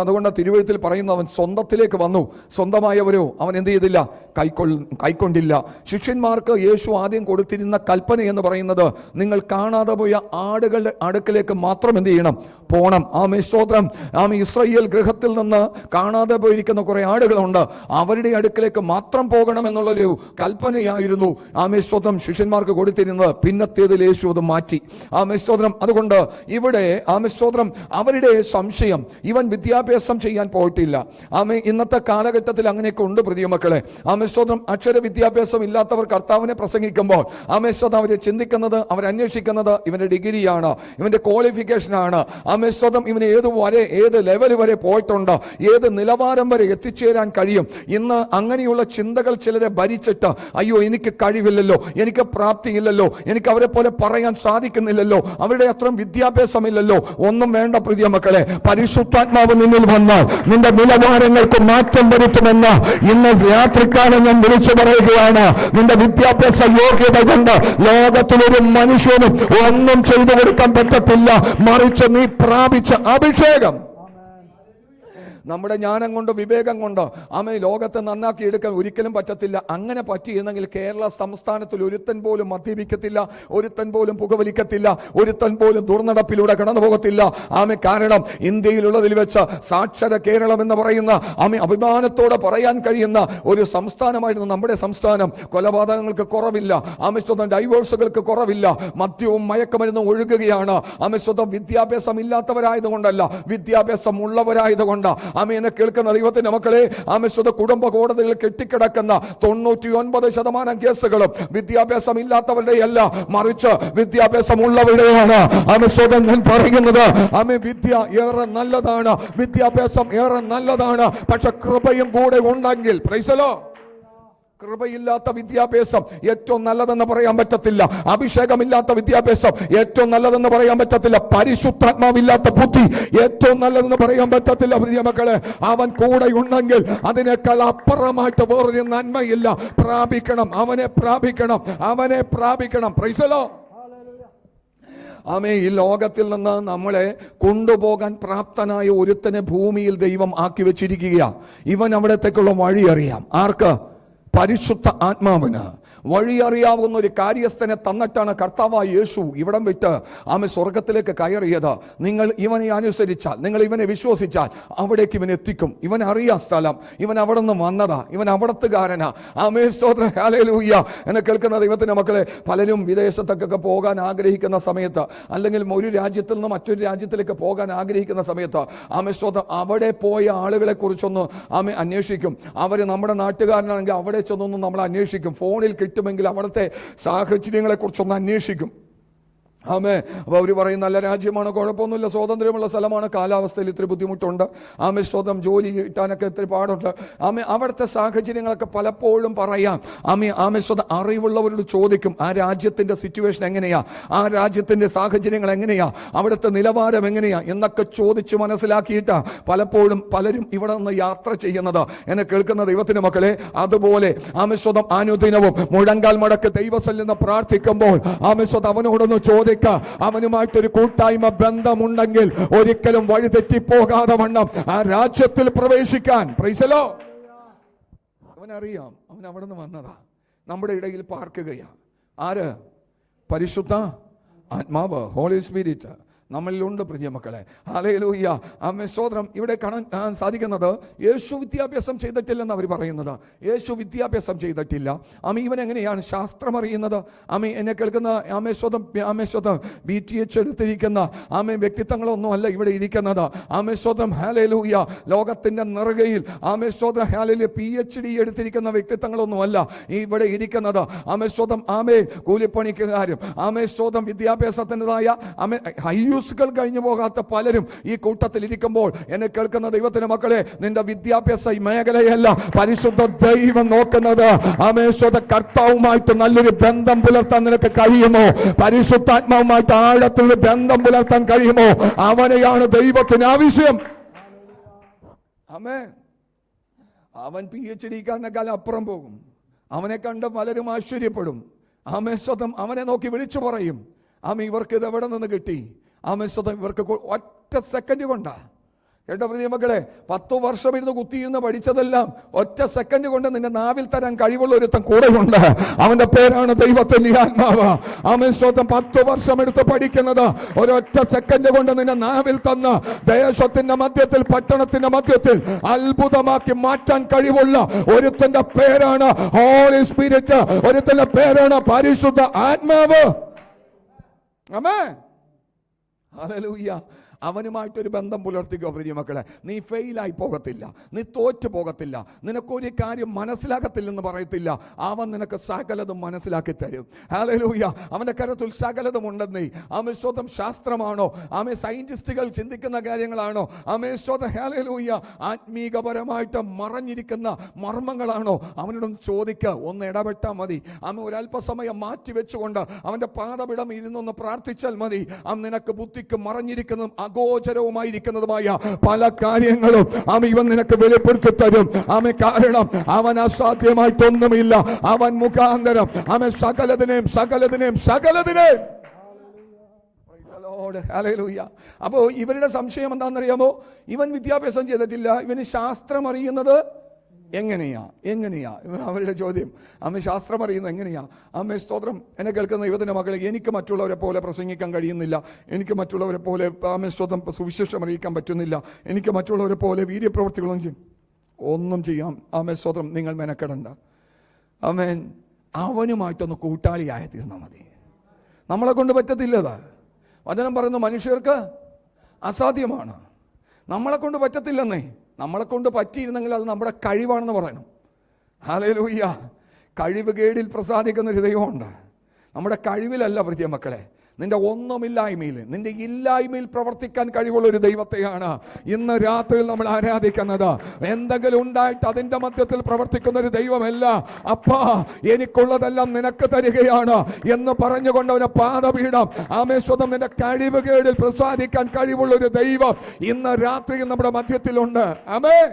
അതുകൊണ്ട് തിരുവെഴുത്തിൽ പറയുന്നു, അവൻ സ്വന്തത്തിലേക്ക് വന്നു, സ്വന്തമായവരോ അവൻ എന്ത് ചെയ്തില്ല, കൈക്കൊണ്ടില്ല. ശിഷ്യന്മാർക്ക് യേശു ആദ്യം കൊടുത്തിരുന്ന കൽപ്പന എന്ന് പറയുന്നത്, നിങ്ങൾ കാണാതെ പോയ ആടുകളുടെ അടുക്കലേക്ക് മാത്രം എന്ത് ചെയ്യണം, പോകണം. സ്തോത്രം. ഇസ്രായേൽ ഗൃഹത്തിൽ നിന്ന് കാണാതെ പോയിരിക്കുന്ന കുറെ ആടുകളുണ്ട്, അവരുടെ അടുക്കലേക്ക് മാത്രം പോകണം എന്നുള്ളൊരു കൽപ്പനയായിരുന്നു സ്തോത്രം ശിഷ്യന്മാർക്ക് കൊടുത്തിരുന്നത്. പിന്നത്തേതിൽ യേശു അത് മാറ്റി. സ്തോത്രം. അതുകൊണ്ട് ഇവിടെ സ്തോത്രം അവരുടെ സംശയം, ഇവൻ വിദ്യാഭ്യാസം ചെയ്യാൻ പോയിട്ടില്ല. ഇന്നത്തെ കാലഘട്ടത്തിൽ അങ്ങനെയൊക്കെ ഉണ്ട് പ്രിയമക്കളെ. സ്തോത്രം. അക്ഷര വിദ്യാഭ്യാസം ഇല്ലാത്തവർ കർത്താവിനെ പ്രസംഗിക്കുമ്പോൾ സ്തോത്രം അവരെ ചിന്തിക്കുന്നത്, അവരന്വേഷിക്കുന്നത് ഇവന്റെ ഡിഗ്രിയാണ്, ഇവന്റെ ക്വാളിഫിക്കേഷനാണ്. സ്തോത്രം. ഇവന് ഏത് ലെവൽ വരെ പോയിട്ടുണ്ട്, ഏത് നിലവാരം വരെ എത്തിച്ചേരാൻ കഴിയും. ഇന്ന് അങ്ങനെയുള്ള ചിന്തകൾ ചിലരെ ഭരിച്ചിട്ട്, അയ്യോ എനിക്ക് കഴിവില്ലല്ലോ, എനിക്ക് പ്രാപ്തിയില്ലല്ലോ, എനിക്ക് അവരെ പോലെ പറയാൻ സാധിക്കുന്നില്ലല്ലോ, അവരുടെ അത്രയും വിദ്യാഭ്യാസമില്ലല്ലോ. ഒന്നും വേണ്ട പ്രിയമക്കളെ, പരിശുദ്ധാത്മാവ് നിന്നിൽ വന്നാൽ നിന്റെ നിലവാരങ്ങൾക്ക് മാറ്റം വരുത്തുമെന്ന് ഇന്ന് രാത്രിക്കാലം ഞാൻ വിളിച്ചു പറയുകയാണ്. നിന്റെ വിദ്യാഭ്യാസ യോഗ്യത കൊണ്ട് ലോകത്തിലൊരു മനുഷ്യനും ഒന്നും ചെയ്തു കൊടുക്കാൻ പറ്റത്തില്ല. മറിച്ച് നീ പ്രാപിച്ച അഭിഷേകം, നമ്മുടെ ജ്ഞാനം കൊണ്ട് വിവേകം കൊണ്ട് ലോകത്തെ നന്നാക്കി എടുക്കാൻ ഒരിക്കലും പറ്റത്തില്ല. അങ്ങനെ പറ്റിയിരുന്നെങ്കിൽ കേരള സംസ്ഥാനത്തിൽ ഒരുത്തൻ പോലും മദ്യപിക്കത്തില്ല, ഒരുത്തൻ പോലും പുകവലിക്കത്തില്ല, ഒരുത്തൻ പോലും ദുർനടപ്പിലൂടെ കടന്നു പോകത്തില്ല. കാരണം ഇന്ത്യയിലുള്ളതിൽ വെച്ച് സാക്ഷര കേരളം എന്ന് പറയുന്ന അഭിമാനത്തോടെ പറയാൻ കഴിയുന്ന ഒരു സംസ്ഥാനമായിരുന്നു നമ്മുടെ സംസ്ഥാനം. കൊലപാതകങ്ങൾക്ക് കുറവില്ല, ഡൈവോഴ്സുകൾക്ക് കുറവില്ല, മദ്യവും മയക്കുമരുന്നും ഒഴുകുകയാണ്. വിദ്യാഭ്യാസം ഇല്ലാത്തവരായതുകൊണ്ടല്ല, വിദ്യാഭ്യാസം ഉള്ളവരായതുകൊണ്ട്. എന്നെ കേൾക്കുന്ന ദൈവത്തിന്റെ മക്കളെ, കുടുംബ കോടതികളിൽ കെട്ടിക്കിടക്കുന്ന 99% കേസുകളും വിദ്യാഭ്യാസം ഇല്ലാത്തവരുടെയല്ല, മറിച്ച് വിദ്യാഭ്യാസം ഉള്ളവരുടെയാണ്. ഞാൻ പറയുന്നത്, വിദ്യ ഏറെ നല്ലതാണ്, വിദ്യാഭ്യാസം ഏറെ നല്ലതാണ്. പക്ഷെ കൃപയും കൂടെ ഉണ്ടെങ്കിൽ, പ്രൈസ് ദി ലോർഡ്, കൃപയില്ലാത്ത വിദ്യാഭ്യാസം ഏറ്റവും നല്ലതെന്ന് പറയാൻ പറ്റത്തില്ല. അഭിഷേകമില്ലാത്ത വിദ്യാഭ്യാസം ഏറ്റവും നല്ലതെന്ന് പറയാൻ പറ്റത്തില്ല. പരിശുദ്ധാത്മാവില്ലാത്ത ബുദ്ധി ഏറ്റവും നല്ലതെന്ന് പറയാൻ പറ്റത്തില്ല. പ്രിയ മക്കളെ, അവൻ കൂടെ ഉണ്ടെങ്കിൽ അതിനേക്കാൾ അപ്പുറമായിട്ട് വേറൊരു നന്മയില്ല. പ്രാപിക്കണം, അവനെ പ്രാപിക്കണം, അവനെ പ്രാപിക്കണം. Praise the Lord. ഈ ലോകത്തിൽ നിന്ന് നമ്മളെ കൊണ്ടുപോകാൻ പ്രാപ്തനായ ഒരുത്തനെ ഭൂമിയിൽ ദൈവം ആക്കി വെച്ചിരിക്കുകയാണ്. ഇവൻ അവിടത്തേക്കുള്ള വഴി അറിയാം. ആർക്ക്? പരിശുദ്ധ ആത്മാവിന് വഴി അറിയാവുന്ന ഒരു കാര്യസ്ഥനെ തന്നിട്ടാണ് കർത്താവായ യേശു ഇവിടം വിട്ട് സ്വർഗത്തിലേക്ക് കയറിയത്. നിങ്ങൾ ഇവനെ അനുസരിച്ചാൽ, നിങ്ങൾ ഇവനെ വിശ്വസിച്ചാൽ അവിടേക്ക് ഇവൻ എത്തിക്കും. ഇവൻ അറിയാം സ്ഥലം, ഇവൻ അവിടെ നിന്ന് വന്നതാ, ഇവൻ അവിടത്തുകാരനാ. സ്തോത്രം. ഹല്ലേലൂയ. എന്നെ കേൾക്കുന്ന ദൈവത്തിന്റെ മക്കളെ, പലരും വിദേശത്തൊക്കെ പോകാൻ ആഗ്രഹിക്കുന്ന സമയത്ത്, അല്ലെങ്കിൽ ഒരു രാജ്യത്തിൽ നിന്ന് മറ്റൊരു രാജ്യത്തിലേക്ക് പോകാൻ ആഗ്രഹിക്കുന്ന സമയത്ത് സ്തോത്രം അവിടെ പോയ ആളുകളെ കുറിച്ചൊന്ന് അന്വേഷിക്കും. അവർ നമ്മുടെ നാട്ടുകാരനാണെങ്കിൽ അവിടെ ചെന്നൊന്നും നമ്മൾ അന്വേഷിക്കും. ഫോണിൽ കിട്ടുമെങ്കിൽ അവിടുത്തെ സാഹചര്യങ്ങളെ കുറിച്ചൊന്ന് അന്വേഷിക്കും. അപ്പോൾ അവർ പറയും നല്ല രാജ്യമാണ്, കുഴപ്പമൊന്നുമില്ല, സ്വാതന്ത്ര്യമുള്ള സ്ഥലമാണ്, കാലാവസ്ഥയിൽ ഇത്തിരി ബുദ്ധിമുട്ടുണ്ട്, സ്വന്തം ജോലി കിട്ടാനൊക്കെ ഇത്തിരി പാടുണ്ട്. അവിടുത്തെ സാഹചര്യങ്ങളൊക്കെ പലപ്പോഴും പറയാം. സ്വന്തം അറിവുള്ളവരോട് ചോദിക്കും, ആ രാജ്യത്തിൻ്റെ സിറ്റുവേഷൻ എങ്ങനെയാ, ആ രാജ്യത്തിൻ്റെ സാഹചര്യങ്ങൾ എങ്ങനെയാ, അവിടുത്തെ നിലവാരം എങ്ങനെയാ എന്നൊക്കെ ചോദിച്ച് മനസ്സിലാക്കിയിട്ട് പലപ്പോഴും പലരും ഇവിടെ നിന്ന് യാത്ര ചെയ്യുന്നത്. എന്നെ കേൾക്കുന്ന ദൈവത്തിന്റെ മക്കളെ, അതുപോലെ സ്വന്തം അനുദിനവും മുഴങ്കാൽ മടക്ക് ദൈവസന്നിധിയിൽ പ്രാർത്ഥിക്കുമ്പോൾ സ്വന്തം അവനോടൊന്ന് ചോദിക്കും, അവനുമായിട്ടൊരു കൂട്ടായ്മ ബന്ധമുണ്ടെങ്കിൽ ഒരിക്കലും വഴി തെറ്റിപ്പോകാതെ വണ്ണം ആ രാജ്യത്തിൽ പ്രവേശിക്കാൻ. Praise the Lord. അവനറിയാം, അവൻ അവിടെ നിന്ന് വന്നതാ, നമ്മുടെ ഇടയിൽ പാർക്കുകയാ. ആര്? പരിശുദ്ധ ആത്മാവ്, ഹോളി സ്പിരിറ്റ് നമ്മളിലുണ്ട് പ്രിയ മക്കളെ. ഹല്ലേലൂയ. സ്തോത്രം. ഇവിടെ കാണാൻ സാധിക്കുന്നത്, യേശു വിദ്യാഭ്യാസം ചെയ്തിട്ടില്ലെന്ന് അവർ പറയുന്നത്. യേശു വിദ്യാഭ്യാസം ചെയ്തിട്ടില്ല. ഇവൻ എങ്ങനെയാണ് ശാസ്ത്രം അറിയുന്നത്? എന്നെ കേൾക്കുന്ന സ്വതം BTH എടുത്തിരിക്കുന്ന വ്യക്തിത്വങ്ങളൊന്നും അല്ല ഇവിടെ ഇരിക്കുന്നത്. സ്വതം. ഹല്ലേലൂയ. ലോകത്തിന്റെ നെറുകയിൽ സ്വതം. ഹല്ലേലൂയ. PhD എടുത്തിരിക്കുന്ന വ്യക്തിത്വങ്ങളൊന്നും അല്ല ഇവിടെ ഇരിക്കുന്നത്. സ്വതം. കൂലിപ്പണിക്കാരും സ്വതം വിദ്യാഭ്യാസത്തിൻ്റെതായ കൾ കഴിഞ്ഞു പോകാത്ത പലരും ഈ കൂട്ടത്തിൽ ഇരിക്കുമ്പോൾ, എന്നെ കേൾക്കുന്ന ദൈവത്തിന്റെ മക്കളെ, നിന്റെ വിദ്യാഭ്യാസ മേഖലയല്ല പരിശുദ്ധ ദൈവം നോക്കുന്നത്. കർത്താവുമായിട്ട് നല്ലൊരു ബന്ധം പുലർത്താൻ നിനക്ക് കഴിയുമോ? പരിശുദ്ധാത്മാവുമായിട്ട് ആഴത്തിൽ ബന്ധം പുലർത്താൻ കഴിയുമോ? അവനെയാണ് ദൈവത്തിന് ആവശ്യം. അവൻ PhD-കാരനേക്കാൾ അപ്പുറം പോകും. അവനെ കണ്ട് പലരും ആശ്ചര്യപ്പെടും. അവനെ നോക്കി വിളിച്ചു പറയും, ഇവർക്ക് ഇത് എവിടെ നിന്ന് കിട്ടി? ഇവർക്ക് ഒറ്റ സെക്കൻഡ് കൊണ്ടാ കേട്ടോ പ്രിയ മക്കളെ, 10 വർഷം ഇരുന്ന് കുത്തിയിരുന്ന് പഠിച്ചതെല്ലാം ഒറ്റ സെക്കൻഡ് കൊണ്ട് നിന്റെ നാവിൽ തരാൻ കഴിവുള്ള ഒരുത്തൻ കൂടെയുണ്ട്. അവന്റെ പേരാണ് ദൈവത്തിന്റെ ആത്മാവ്. ആമേൻ സ്തോത്രം. 10 വർഷം എടുത്ത് പഠിക്കുന്നത് ഒരൊറ്റ സെക്കൻഡ് കൊണ്ട് നിന്റെ നാവിൽ തന്ന് ദേശത്തിന്റെ മധ്യത്തിൽ, പട്ടണത്തിന്റെ മധ്യത്തിൽ അത്ഭുതമാക്കി മാറ്റാൻ കഴിവുള്ള ഒരുത്തന്റെ പേരാണ് ഹോളി സ്പിരിറ്റ്. ഒരുത്തന്റെ പേരാണ് പരിശുദ്ധ ആത്മാവ്. ആമേൻ. ഹല്ലേലൂയ. അവനുമായിട്ടൊരു ബന്ധം പുലർത്തിക്കോ പ്രിയ മക്കളെ. നീ ഫെയിലായി പോകത്തില്ല, നീ തോറ്റു പോകത്തില്ല, നിനക്കൊരു കാര്യം മനസ്സിലാകത്തില്ലെന്ന് പറയത്തില്ല. അവൻ നിനക്ക് സകലതും മനസ്സിലാക്കി തരും. ഹല്ലേലൂയ. അവന്റെ കരത്തിൽ സകലതും ഉണ്ടെന്നേ. ആമേൻ സ്തോത്രം. ശാസ്ത്രമാണോ, ആമേൻ സയന്റിസ്റ്റുകൾ ചിന്തിക്കുന്ന കാര്യങ്ങളാണോ, ആമേൻ സ്തോത്രം, ഹല്ലേലൂയ, ആത്മീകപരമായിട്ട് മറഞ്ഞിരിക്കുന്ന മർമ്മങ്ങളാണോ, അവനോടൊന്ന് ചോദിക്കുക, ഒന്ന് ഇടപെട്ടാൽ മതി. അവൻ ഒരല്പസമയം മാറ്റി വെച്ചുകൊണ്ട് അവന്റെ പാദപിടം ഇരുന്നൊന്ന് പ്രാർത്ഥിച്ചാൽ മതി. അവൻ നിനക്ക് ബുദ്ധിക്ക് മറഞ്ഞിരിക്കുന്നതും അഗോചരവുമായിരിക്കുന്നതുമായ പല കാര്യങ്ങളും ഇവൻ നിനക്ക് വെളിപ്പെടുത്തി തരും. കാരണം അവൻ അസാധ്യമായിട്ടൊന്നുമില്ല. അവൻ മുഖാന്തരം അവൻ സകലതിനെയും അപ്പോ ഇവരുടെ സംശയം എന്താണെന്നറിയാമോ? ഇവൻ വിദ്യാഭ്യാസം ചെയ്തിട്ടില്ല, ഇവന് ശാസ്ത്രം അറിയുന്നത് എങ്ങനെയാ? അവരുടെ ചോദ്യം. അമ്മ ശാസ്ത്രം അറിയുന്നത് എങ്ങനെയാ? അമ്മ സ്തോത്രം. എന്നെ കേൾക്കുന്ന യുവതിന്റെ മകളെ, എനിക്ക് മറ്റുള്ളവരെ പോലെ പ്രസംഗിക്കാൻ കഴിയുന്നില്ല, എനിക്ക് മറ്റുള്ളവരെ പോലെ ആമേ സ്തോത്രം സുവിശേഷം അറിയിക്കാൻ പറ്റുന്നില്ല, എനിക്ക് മറ്റുള്ളവരെ പോലെ വീര്യപ്രവൃത്തികളൊന്നും ഒന്നും ചെയ്യാം. ആമേ സ്തോത്രം. നിങ്ങൾ മെനക്കെടണ്ട. ആമേൻ. അവനുമായിട്ടൊന്ന് കൂട്ടാളിയായി തീർന്നാൽ മതി. നമ്മളെ കൊണ്ട് പറ്റത്തില്ലത്. വചനം പറയുന്നു മനുഷ്യർക്ക് അസാധ്യമാണ്. നമ്മളെ കൊണ്ട് പറ്റത്തില്ലെന്നേ. നമ്മളെ കൊണ്ട് പറ്റിയിരുന്നെങ്കിൽ അത് നമ്മുടെ കഴിവാണെന്ന് പറയണം. ഹല്ലേലൂയ. കഴിവ് കേടിൽ പ്രസാദിക്കുന്ന ഒരു ദൈവമുണ്ട്. നമ്മുടെ കഴിവിലല്ല പ്രിയ മക്കളെ, നിന്റെ ഒന്നുമില്ലായ്മയിൽ, നിന്റെ ഇല്ലായ്മയിൽ പ്രവർത്തിക്കാൻ കഴിവുള്ള ഒരു ദൈവത്തെയാണ് ഇന്ന് രാത്രിയിൽ നമ്മൾ ആരാധിക്കുന്നത്. എന്തെങ്കിലും ഉണ്ടായിട്ട് അതിന്റെ മധ്യത്തിൽ പ്രവർത്തിക്കുന്ന ഒരു ദൈവമല്ല. അപ്പാ, എനിക്കുള്ളതെല്ലാം നിനക്ക് തരികയാണ് എന്ന് പറഞ്ഞുകൊണ്ട് അവന്റെ പാദപീഠം ആമേശ്വരം നിന്റെ കഴിവ് കേടിൽ പ്രസാദിക്കാൻ കഴിവുള്ള ഒരു ദൈവം ഇന്ന് രാത്രിയിൽ നമ്മുടെ മധ്യത്തിലുണ്ട്. ആമേൻ.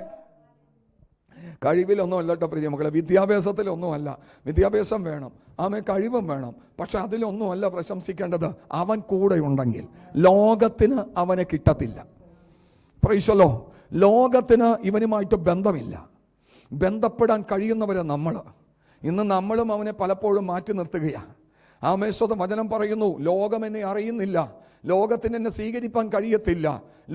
കഴിവിലൊന്നുമല്ല കേട്ടോ പ്രിയ മക്കളെ, വിദ്യാഭ്യാസത്തിലൊന്നുമല്ല. വിദ്യാഭ്യാസം വേണം, ആമേ, കഴിവും വേണം. പക്ഷെ അതിലൊന്നുമല്ല പ്രശംസിക്കേണ്ടത്. അവൻ കൂടെ ഉണ്ടെങ്കിൽ ലോകത്തിന് അവനെ കിട്ടത്തില്ല. പ്രൈസലോ. ലോകത്തിന് ഇവനുമായിട്ട് ബന്ധമില്ല. ബന്ധപ്പെടാൻ കഴിയുന്നവരെ ഇന്ന് നമ്മളും അവനെ പലപ്പോഴും മാറ്റി നിർത്തുകയാണ്. ആമേശ്വരം. വചനം പറയുന്നു, ലോകം എന്നെ അറിയുന്നില്ല, ലോകത്തിന് എന്നെ സ്വീകരിപ്പാൻ കഴിയത്തില്ല,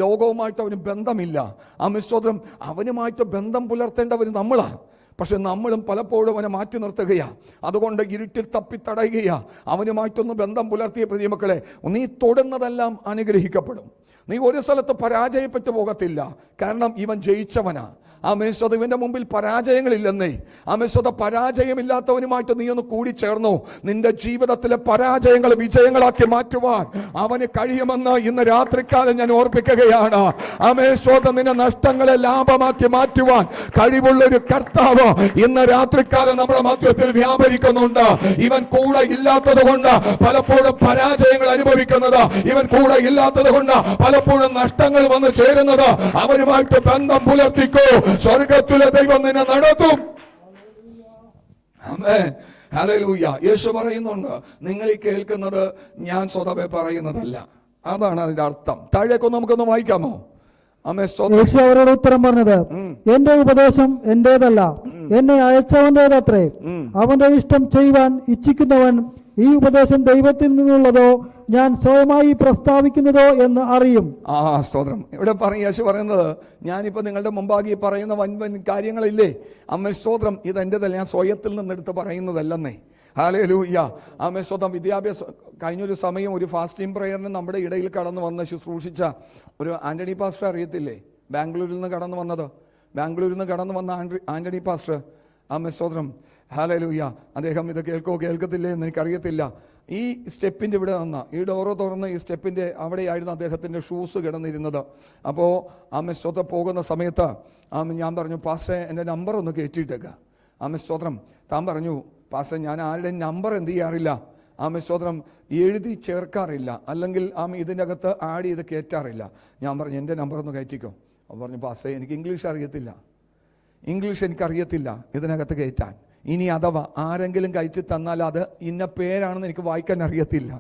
ലോകവുമായിട്ട് അവന് ബന്ധമില്ല. ആമേശ്വരം. അവനുമായിട്ട് ബന്ധം പുലർത്തേണ്ടവർ നമ്മളാണ്. പക്ഷെ നമ്മളും പലപ്പോഴും അവനെ മാറ്റി നിർത്തുകയാണ്. അതുകൊണ്ട് ഇരുട്ടിൽ തപ്പിത്തടയുകയാണ്. അവനുമായിട്ടൊന്ന് ബന്ധം പുലർത്തിയ പ്രിയ മക്കളെ, നീ തൊടുന്നതെല്ലാം അനുഗ്രഹിക്കപ്പെടും. നീ ഒരു സ്ഥലത്ത് പരാജയപ്പെട്ടു പോകത്തില്ല. കാരണം ഇവൻ ജയിച്ചവനാ. ആമേശ്വത. ഇവന്റെ മുമ്പിൽ പരാജയങ്ങളില്ലെന്നേ. ആമേശ്വത. പരാജയമില്ലാത്തവനുമായിട്ട് നീ ഒന്ന് കൂടിച്ചേർന്നു. നിന്റെ ജീവിതത്തിലെ പരാജയങ്ങൾ വിജയങ്ങളാക്കി മാറ്റുവാൻ അവന് കഴിയുമെന്ന് ഇന്ന് രാത്രിക്കാലം ഞാൻ ഓർപ്പിക്കുകയാണ്. ആമേശ്വത. നിന്റെ നഷ്ടങ്ങളെ ലാഭമാക്കി മാറ്റുവാൻ കഴിവുള്ളൊരു കർത്താവ് ഇന്ന് രാത്രിക്കാലം നമ്മുടെ മധ്യത്തിൽ വ്യാപരിക്കുന്നുണ്ട്. ഇവൻ കൂടെ ഇല്ലാത്തത് കൊണ്ട് പലപ്പോഴും പരാജയങ്ങൾ അനുഭവിക്കുന്നത്, ഇവൻ കൂടെ ഇല്ലാത്തത് കൊണ്ട് പലപ്പോഴും നഷ്ടങ്ങൾ വന്ന് ചേരുന്നത്. അവനുമായിട്ട് ബന്ധം പുലർത്തിക്കോ. സ്വർഗത്തിലെ ദൈവം നിന്നെ നടത്തും. ആമേൻ. ഹല്ലേലൂയ. യേശു പറയുന്നുണ്ട്, നിങ്ങൾ ഈ കേൾക്കുന്നത് ഞാൻ സ്വതവേ പറയുന്നതല്ല. അതാണ് അതിന്റെ അർത്ഥം. താഴേക്കൊന്ന് നമുക്കൊന്ന് വായിക്കാമോ? യേശു അവരോട് ഉത്തരം പറഞ്ഞത്, എന്റെ ഉപദേശം എന്റേതല്ല, എന്നെ അയച്ചവന്റേതത്രേ. അവന്റെ ഇഷ്ടം ചെയ്യുവാൻ ഇച്ഛിക്കുന്നവൻ ഈ ഉപദേശം ദൈവത്തിൽ നിന്നുള്ളതോ ഞാൻ സ്വയമായി പ്രസ്താവിക്കുന്നതോ എന്ന് അറിയും. സ്തോത്രം. ഇവിടെ യേശു പറയുന്നത്, ഞാനിപ്പോ നിങ്ങളുടെ മുമ്പാകെ പറയുന്ന വൻ കാര്യങ്ങളില്ലേ, അമ്മ സ്തോത്രം, ഇത് എന്റേതല്ല, ഞാൻ സ്വയത്തിൽ നിന്നെടുത്ത് പറയുന്നതല്ലെന്നേ. ഹല്ലേലൂയ. ആമേൻ സ്തോത്രം. വിദ്യാഭ്യാസം കഴിഞ്ഞൊരു സമയം ഒരു ഫാസ്റ്റിംഗ് പ്രയറിന് നമ്മുടെ ഇടയിൽ കടന്നു വന്ന് ശുശ്രൂഷിച്ച ഒരു ആന്റണി പാസ്റ്റർ അറിയത്തില്ലേ? ബാംഗ്ലൂരിൽ നിന്ന് കടന്നു വന്ന ആന്റണി പാസ്റ്റർ. ആമേൻ സ്തോത്രം. ഹല്ലേലൂയ. അദ്ദേഹം ഇത് കേൾക്കത്തില്ലേ എന്ന് എനിക്കറിയത്തില്ല. ഈ സ്റ്റെപ്പിൻ്റെ ഇവിടെ നിന്ന് ഈ ഡോറ് തുറന്ന് ഈ സ്റ്റെപ്പിൻ്റെ അവിടെയായിരുന്നു അദ്ദേഹത്തിൻ്റെ ഷൂസ് കിടന്നിരുന്നത്. അപ്പോൾ ആമേൻ സ്തോത്രം പോകുന്ന സമയത്ത് ഞാൻ പറഞ്ഞു, പാസ്റ്ററെ എൻ്റെ നമ്പർ ഒന്ന് കയറ്റിയിട്ടേക്ക്. ആമേൻ സ്തോത്രം. താൻ പറഞ്ഞു, പാസ്റ്റർ ഞാൻ ആരുടെ നമ്പർ എന്ത് ചെയ്യാറില്ല, ആമേൻ സ്തോത്രം, എഴുതി ചേർക്കാറില്ല, അല്ലെങ്കിൽ ഇതിൻ്റെ അകത്ത് ആഡ് ചെയ്ത് കയറ്റാറില്ല. ഞാൻ പറഞ്ഞു, എൻ്റെ നമ്പർ ഒന്ന് കയറ്റിക്കോ. അപ്പോൾ പറഞ്ഞു, പാസ്റ്റർ എനിക്ക് ഇംഗ്ലീഷ് എനിക്കറിയത്തില്ല ഇതിനകത്ത് കയറ്റാൻ. ഇനി അഥവാ ആരെങ്കിലും കയറ്റി തന്നാൽ അത് ഇന്ന പേരാണെന്ന് എനിക്ക് വായിക്കാൻ അറിയത്തില്ല.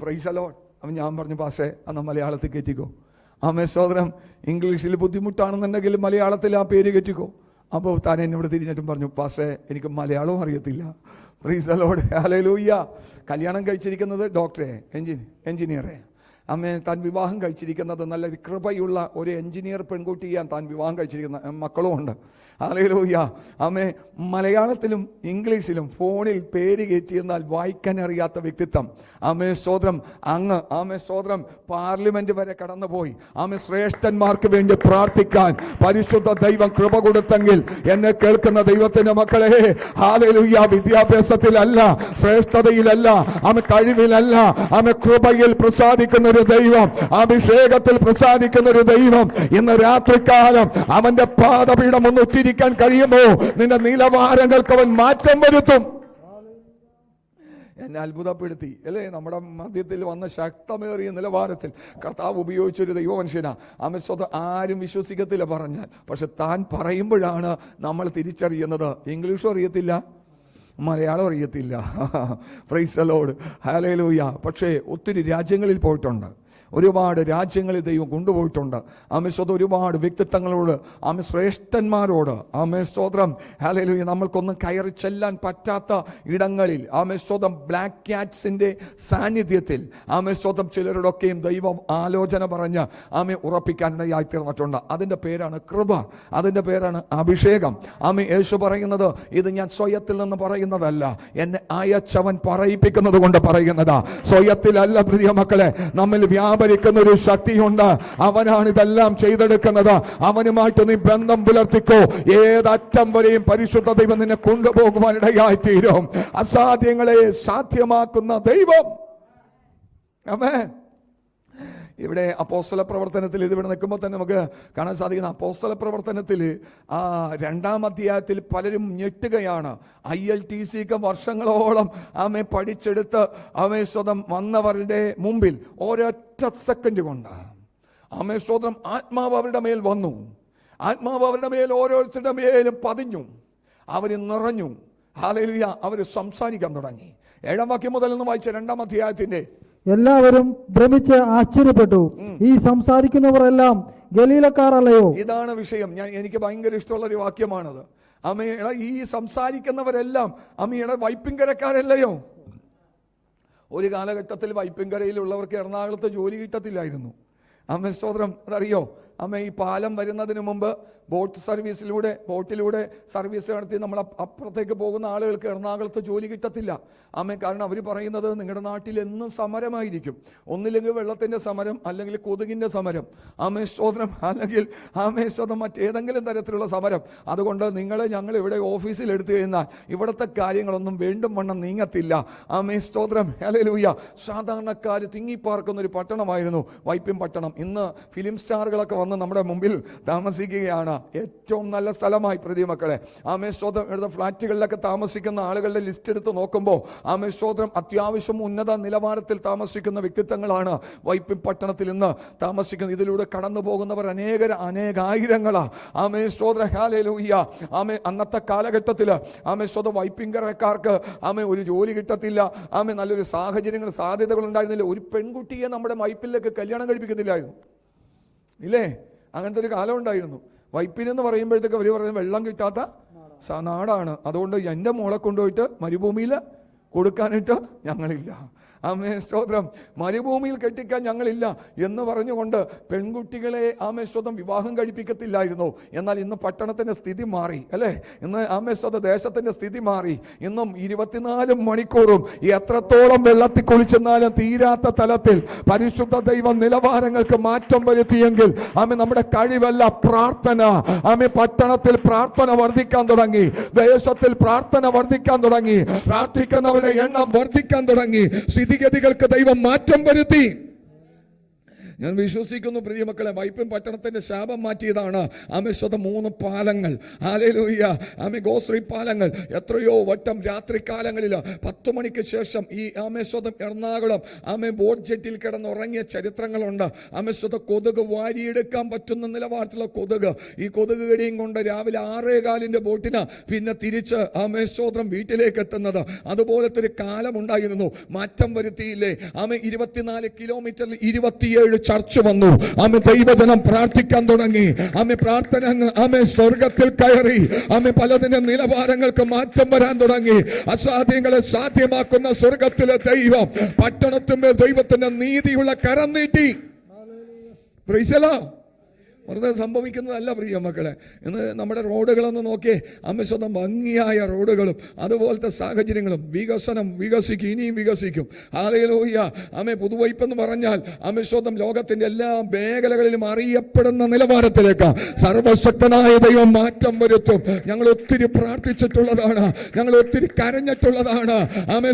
Price the Lord. അപ്പം ഞാൻ പറഞ്ഞു, പാസ്റ്റേ അന്ന് മലയാളത്തിൽ കയറ്റിക്കോ. ആമേ സ്തോത്രം. ഇംഗ്ലീഷിൽ ബുദ്ധിമുട്ടാണെന്നുണ്ടെങ്കിൽ മലയാളത്തിൽ ആ പേര് കെറ്റിക്കോ. അപ്പോൾ താൻ എന്നോട് തിരിഞ്ഞിട്ടും പറഞ്ഞു, പാസ്റ്ററെ എനിക്ക് മലയാളവും അറിയത്തില്ല. Price the Lord, hallelujah. കല്യാണം കഴിച്ചിരിക്കുന്നത് ഡോക്ടറെ, എഞ്ചിനീയറെ. അമ്മേ, താൻ വിവാഹം കഴിച്ചിരിക്കുന്നത് നല്ലൊരു കൃപയുള്ള ഒരു എഞ്ചിനീയർ പെൺകുട്ടിയാണ് താൻ വിവാഹം കഴിച്ചിരിക്കുന്ന, മക്കളും ഉണ്ട്. ഹല്ലേലൂയ. അമ്മേ, മലയാളത്തിലും ഇംഗ്ലീഷിലും ഫോണിൽ പേര് കയറ്റിയെന്നാൽ വായിക്കാൻ അറിയാത്ത വ്യക്തിത്വം. ആമേ സ്തോത്രം. അങ്ങ് ആമേ സ്തോത്രം പാർലമെന്റ് വരെ കടന്നുപോയി ആമേ ശ്രേഷ്ഠന്മാർക്ക് വേണ്ടി പ്രാർത്ഥിക്കാൻ പരിശുദ്ധ ദൈവം കൃപ കൊടുത്തെങ്കിൽ എന്നെ കേൾക്കുന്ന ദൈവത്തിന്റെ മക്കളെ, ഹല്ലേലൂയ, വിദ്യാഭ്യാസത്തിലല്ല, ശ്രേഷ്ഠതയിലല്ല, ആമേ കഴിവിലല്ല, ആമേ കൃപയിൽ പ്രസാദിക്കുന്ന ഒരു ദൈവം, അഭിഷേകത്തിൽ പ്രസാദിക്കുന്ന ഒരു ദൈവം ഇന്ന് രാത്രികാലം അവന്റെ പാദപീഠം ഒന്ന് ഉറ്റിരിക്കാൻ കഴിയുമോ? നിന്റെ നിലവാരങ്ങൾക്ക് അവൻ മാറ്റം വരുത്തും. എന്നെ അത്ഭുതപ്പെടുത്തി അല്ലേ? നമ്മുടെ മധ്യത്തിൽ വന്ന ശക്തമേറിയ നിലവാരത്തിൽ കർത്താവ് ഉപയോഗിച്ചൊരു ദൈവമനുഷ്യനാ. ആമേൻ. ആരും വിശ്വസിക്കത്തില്ല പറഞ്ഞാൽ, പക്ഷെ താൻ പറയുമ്പോഴാണ് നമ്മൾ തിരിച്ചറിയുന്നത്. ഇംഗ്ലീഷും അറിയത്തില്ല, മലയാളം അറിയത്തില്ല. Price the Lord, hallelujah. പക്ഷേ ഒത്തിരി രാജ്യങ്ങളിൽ പോയിട്ടുണ്ട്, ഒരുപാട് രാജ്യങ്ങളിൽ ദൈവം കൊണ്ടുപോയിട്ടുണ്ട്. ആമേ സ്തോത്രം. ഒരുപാട് വ്യക്തിത്വങ്ങളോട്, ആമേ ശ്രേഷ്ഠന്മാരോട്, ആമേ സ്തോത്രം, ഹല്ലേലൂയ, നമ്മൾക്കൊന്നും കയറി ചെല്ലാൻ പറ്റാത്ത ഇടങ്ങളിൽ, ആമേ സ്തോത്രം, ബ്ലാക്ക് ക്യാറ്റ്സിൻ്റെ സാന്നിധ്യത്തിൽ, ആമേ സ്തോത്രം, ചിലരോടൊക്കെയും ദൈവം ആലോചന പറഞ്ഞ് ആമേ ഉറപ്പിക്കാനിടയായി തീർന്നിട്ടുണ്ട്. അതിൻ്റെ പേരാണ് കൃപ, അതിൻ്റെ പേരാണ് അഭിഷേകം. ആമേ, യേശു പറയുന്നത് ഇത് ഞാൻ സ്വയത്തിൽ നിന്ന് പറയുന്നതല്ല, എന്നെ അയച്ചവൻ പറയിപ്പിക്കുന്നത് കൊണ്ട് പറയുന്നതാ. സ്വയത്തിലല്ല പ്രിയ മക്കളെ, നമ്മിൽ വ്യാപരിക്കുന്ന ഒരു ശക്തിയുണ്ട്. അവനാണ് ഇതെല്ലാം ചെയ്തെടുക്കുന്നത്. അവനുമായിട്ട് നീ ബന്ധം പുലർത്തിക്കോ. ഏതറ്റം വരെയും പരിശുദ്ധ ദൈവം നിന്നെ കൊണ്ടുപോകുവാനിടയായി തീരും. അസാധ്യങ്ങളെ സാധ്യമാക്കുന്ന ദൈവം. ആമേൻ. ഇവിടെ അപ്പോസ്തല പ്രവർത്തനത്തിൽ, ഇതിവിടെ നിൽക്കുമ്പോൾ തന്നെ നമുക്ക് കാണാൻ സാധിക്കുന്ന അപ്പോസ്തല പ്രവർത്തനത്തിൽ 2-ാം അധ്യായത്തിൽ പലരും ഞെട്ടുകയാണ്. ILTC വർഷങ്ങളോളം ആമേ പഠിച്ചെടുത്ത് ആമേ സ്വതം വന്നവരുടെ മുമ്പിൽ ഒരൊറ്റ സെക്കൻഡ് കൊണ്ട് ആമേ സ്വതം ആത്മാവ് അവരുടെ മേൽ വന്നു. ആത്മാവ് അവരുടെ മേൽ ഓരോരുത്തരുടെ മേലും പതിഞ്ഞു. അവർ നിറഞ്ഞു. ഹല്ലേലൂയ. അവർ സംസാരിക്കാൻ തുടങ്ങി. 7-ാം വാക്യം മുതൽ നിന്ന് വായിച്ച 2-ാം അധ്യായത്തിന്റെ എല്ലാവരും ഭ്രമിച്ച് ആശ്ചര്യപ്പെട്ടു. ഈ സംസാരിക്കുന്നവരെല്ലാം ഗലീലക്കാർ അല്ലയോ? ഇതാണ് വിഷയം. എനിക്ക് ഭയങ്കര ഇഷ്ടമുള്ള ഒരു വാക്യമാണത്. അമ്മയുടെ ഈ സംസാരിക്കുന്നവരെല്ലാം അമ്മയുടെ വൈപ്പിൻകരക്കാരല്ലയോ? ഒരു കാലഘട്ടത്തിൽ വൈപ്പിൻകരയിലുള്ളവർക്ക് എറണാകുളത്ത് ജോലി കിട്ടത്തില്ലായിരുന്നു. അമ്മ സ്തോത്രം. അതറിയോ? അമ്മ ഈ പാലം വരുന്നതിന് മുമ്പ് ബോട്ടിലൂടെ സർവീസ് നടത്തി നമ്മൾ അപ്പുറത്തേക്ക് പോകുന്ന ആളുകൾക്ക് എറണാകുളത്ത് ജോലി കിട്ടത്തില്ല. ആമേ, കാരണം അവർ പറയുന്നത് നിങ്ങളുടെ നാട്ടിൽ എന്നും സമരമായിരിക്കും. ഒന്നില്ലെങ്കിൽ വെള്ളത്തിൻ്റെ സമരം, അല്ലെങ്കിൽ കൊതുകിൻ്റെ സമരം, ആമേ സ്തോത്രം, അല്ലെങ്കിൽ ആമേ സ്തോത്രം മറ്റേതെങ്കിലും തരത്തിലുള്ള സമരം. അതുകൊണ്ട് ഞങ്ങൾ ഇവിടെ ഓഫീസിൽ എടുത്തു കഴിഞ്ഞാൽ ഇവിടുത്തെ കാര്യങ്ങളൊന്നും വേണ്ടും വണ്ണം നീങ്ങത്തില്ല. ആമേ സ്തോത്രം, ഹല്ലേലൂയ. സാധാരണക്കാർ തിങ്ങിപ്പാർക്കുന്ന ഒരു പട്ടണമായിരുന്നു വൈപ്പിൻ പട്ടണം. ഇന്ന് ഫിലിം സ്റ്റാറുകളൊക്കെ വന്ന് നമ്മുടെ മുമ്പിൽ താമസിക്കുകയാണ്. ഏറ്റവും നല്ല സ്ഥലമായി പ്രിയ മക്കളെ. ആമേ സ്തോത്രം. ഇവിടുത്തെ ഫ്ലാറ്റുകളിലൊക്കെ താമസിക്കുന്ന ആളുകളുടെ ലിസ്റ്റ് എടുത്ത് നോക്കുമ്പോൾ ആമേ സ്തോത്രം അത്യാവശ്യം ഉന്നത നിലവാരത്തിൽ താമസിക്കുന്ന വ്യക്തിത്വങ്ങളാണ് വൈപ്പിൻ പട്ടണത്തിൽ ഇന്ന് താമസിക്കുന്നത്. ഇതിലൂടെ കടന്നു പോകുന്നവർ അനേകായിരങ്ങളാ. ആമേ സ്തോത്രം, ഹല്ലേലൂയ. ആമേ, അന്നത്തെ കാലഘട്ടത്തിൽ ആമേ സ്തോത്രം വൈപ്പിൻകരക്കാർക്ക് ആമേ ഒരു ജോലി കിട്ടത്തില്ല. ആമേ, നല്ലൊരു സാധ്യതകൾ ഉണ്ടായിരുന്നില്ല. ഒരു പെൺകുട്ടിയെ നമ്മുടെ വൈപ്പിലേക്ക് കല്യാണം കഴിപ്പിക്കത്തില്ലായിരുന്നു. ഇല്ലേ? അങ്ങനത്തെ ഒരു കാലം ഉണ്ടായിരുന്നു. വൈപ്പിനെന്ന് പറയുമ്പോഴത്തേക്ക് അവർ പറയുന്നത് വെള്ളം കിട്ടാത്ത നാടാണ്. അതുകൊണ്ട് എൻ്റെ മോളെ കൊണ്ടുപോയിട്ട് മരുഭൂമിയിൽ കൊടുക്കാനായിട്ട് ഞങ്ങളില്ല. ആമേ സ്തോത്രം. മരുഭൂമിയിൽ കെട്ടിക്കാൻ ഞങ്ങളില്ല എന്ന് പറഞ്ഞുകൊണ്ട് പെൺകുട്ടികളെ ആമേ സ്തോത്രം വിവാഹം കഴിപ്പിക്കത്തില്ലായിരുന്നു. എന്നാൽ ഇന്ന് പട്ടണത്തിൻ്റെ സ്ഥിതി മാറി അല്ലേ? ഇന്ന് ആമേ സ്തോത്രം ദേശത്തിൻ്റെ സ്ഥിതി മാറി. ഇന്നും 24 മണിക്കൂറും എത്രത്തോളം വെള്ളത്തിൽ കുളിച്ചെന്നാലും തീരാത്ത തലത്തിൽ പരിശുദ്ധ ദൈവം നിലവാരങ്ങൾക്ക് മാറ്റം വരുത്തിയെങ്കിൽ ആമേ, നമ്മുടെ കഴിവല്ല, പ്രാർത്ഥന. ആമേ, പട്ടണത്തിൽ പ്രാർത്ഥന വർദ്ധിക്കാൻ തുടങ്ങി, ദേശത്തിൽ പ്രാർത്ഥന വർദ്ധിക്കാൻ തുടങ്ങി, പ്രാർത്ഥിക്കുന്നവരുടെ എണ്ണം വർദ്ധിക്കാൻ തുടങ്ങി, സ്ഥിതിഗതികൾക്ക് ദൈവം മാറ്റം വരുത്തി. ഞാൻ വിശ്വസിക്കുന്നു പ്രിയ മക്കളെ, വൈപ്പിൻ പട്ടണത്തിന്റെ ശാപം മാറ്റിയതാണ് ആമേ സ്വതം 3 പാലങ്ങൾ. ഹല്ലേലൂയ. ആമേ, ഗോശ്രീ പാലങ്ങൾ. എത്രയോ വട്ടം രാത്രികാലങ്ങളിൽ 10 മണിക്ക് ശേഷം ഈ ആമേ സ്വതം എറണാകുളം ആമേ ബോട്ട് ജെറ്റിൽ കിടന്നുറങ്ങിയ ചരിത്രങ്ങളുണ്ട്. ആമേ സ്വതം കൊതുക് വാരിയെടുക്കാൻ പറ്റുന്ന നിലവാരത്തിലുള്ള കൊതുക്. ഈ കൊതുക് കടിയും കൊണ്ട് രാവിലെ 6:15 ബോട്ടിന് പിന്നെ തിരിച്ച് ആമേ സ്വതം വീട്ടിലേക്ക് എത്തുന്നത്. അതുപോലത്തെ ഒരു കാലമുണ്ടായിരുന്നു. മാറ്റം വരുത്തിയില്ലേ? ആമേ, 24 കിലോമീറ്ററിൽ 27 ചർച്ച വന്നു. ആമേ ദൈവജനം പ്രാർത്ഥിക്കാൻ തുടങ്ങി. ആമേ പ്രാർത്ഥന ആമേ സ്വർഗത്തിൽ കയറി. ആമേ പലതിന്റെ നിലവാരങ്ങൾക്ക് മാറ്റം വരാൻ തുടങ്ങി. അസാധ്യങ്ങളെ സാധ്യമാക്കുന്ന സ്വർഗത്തിലെ ദൈവം പട്ടണത്തിന്മേൽ ദൈവത്തിന്റെ നീതിയുള്ള കരം നീട്ടി. Price the Lord. വെറുതെ സംഭവിക്കുന്നതല്ല പ്രിയ മക്കളെ. ഇന്ന് നമ്മുടെ റോഡുകളൊന്ന് നോക്കിയേ. സ്വന്തം ഭംഗിയായ റോഡുകളും അതുപോലത്തെ സാഹചര്യങ്ങളും വികസിക്കും, ഇനിയും വികസിക്കും. ഹല്ലേലൂയ. പുതുവൈപ്പെന്ന് പറഞ്ഞാൽ സ്വന്തം ലോകത്തിന്റെ എല്ലാ മേഖലകളിലും അറിയപ്പെടുന്ന നിലവാരത്തിലേക്ക് സർവശക്തനായ ദൈവം മാറ്റം വരുത്തും. ഞങ്ങൾ ഒത്തിരി പ്രാർത്ഥിച്ചിട്ടുള്ളതാണ്, ഞങ്ങൾ ഒത്തിരി കരഞ്ഞിട്ടുള്ളതാണ്.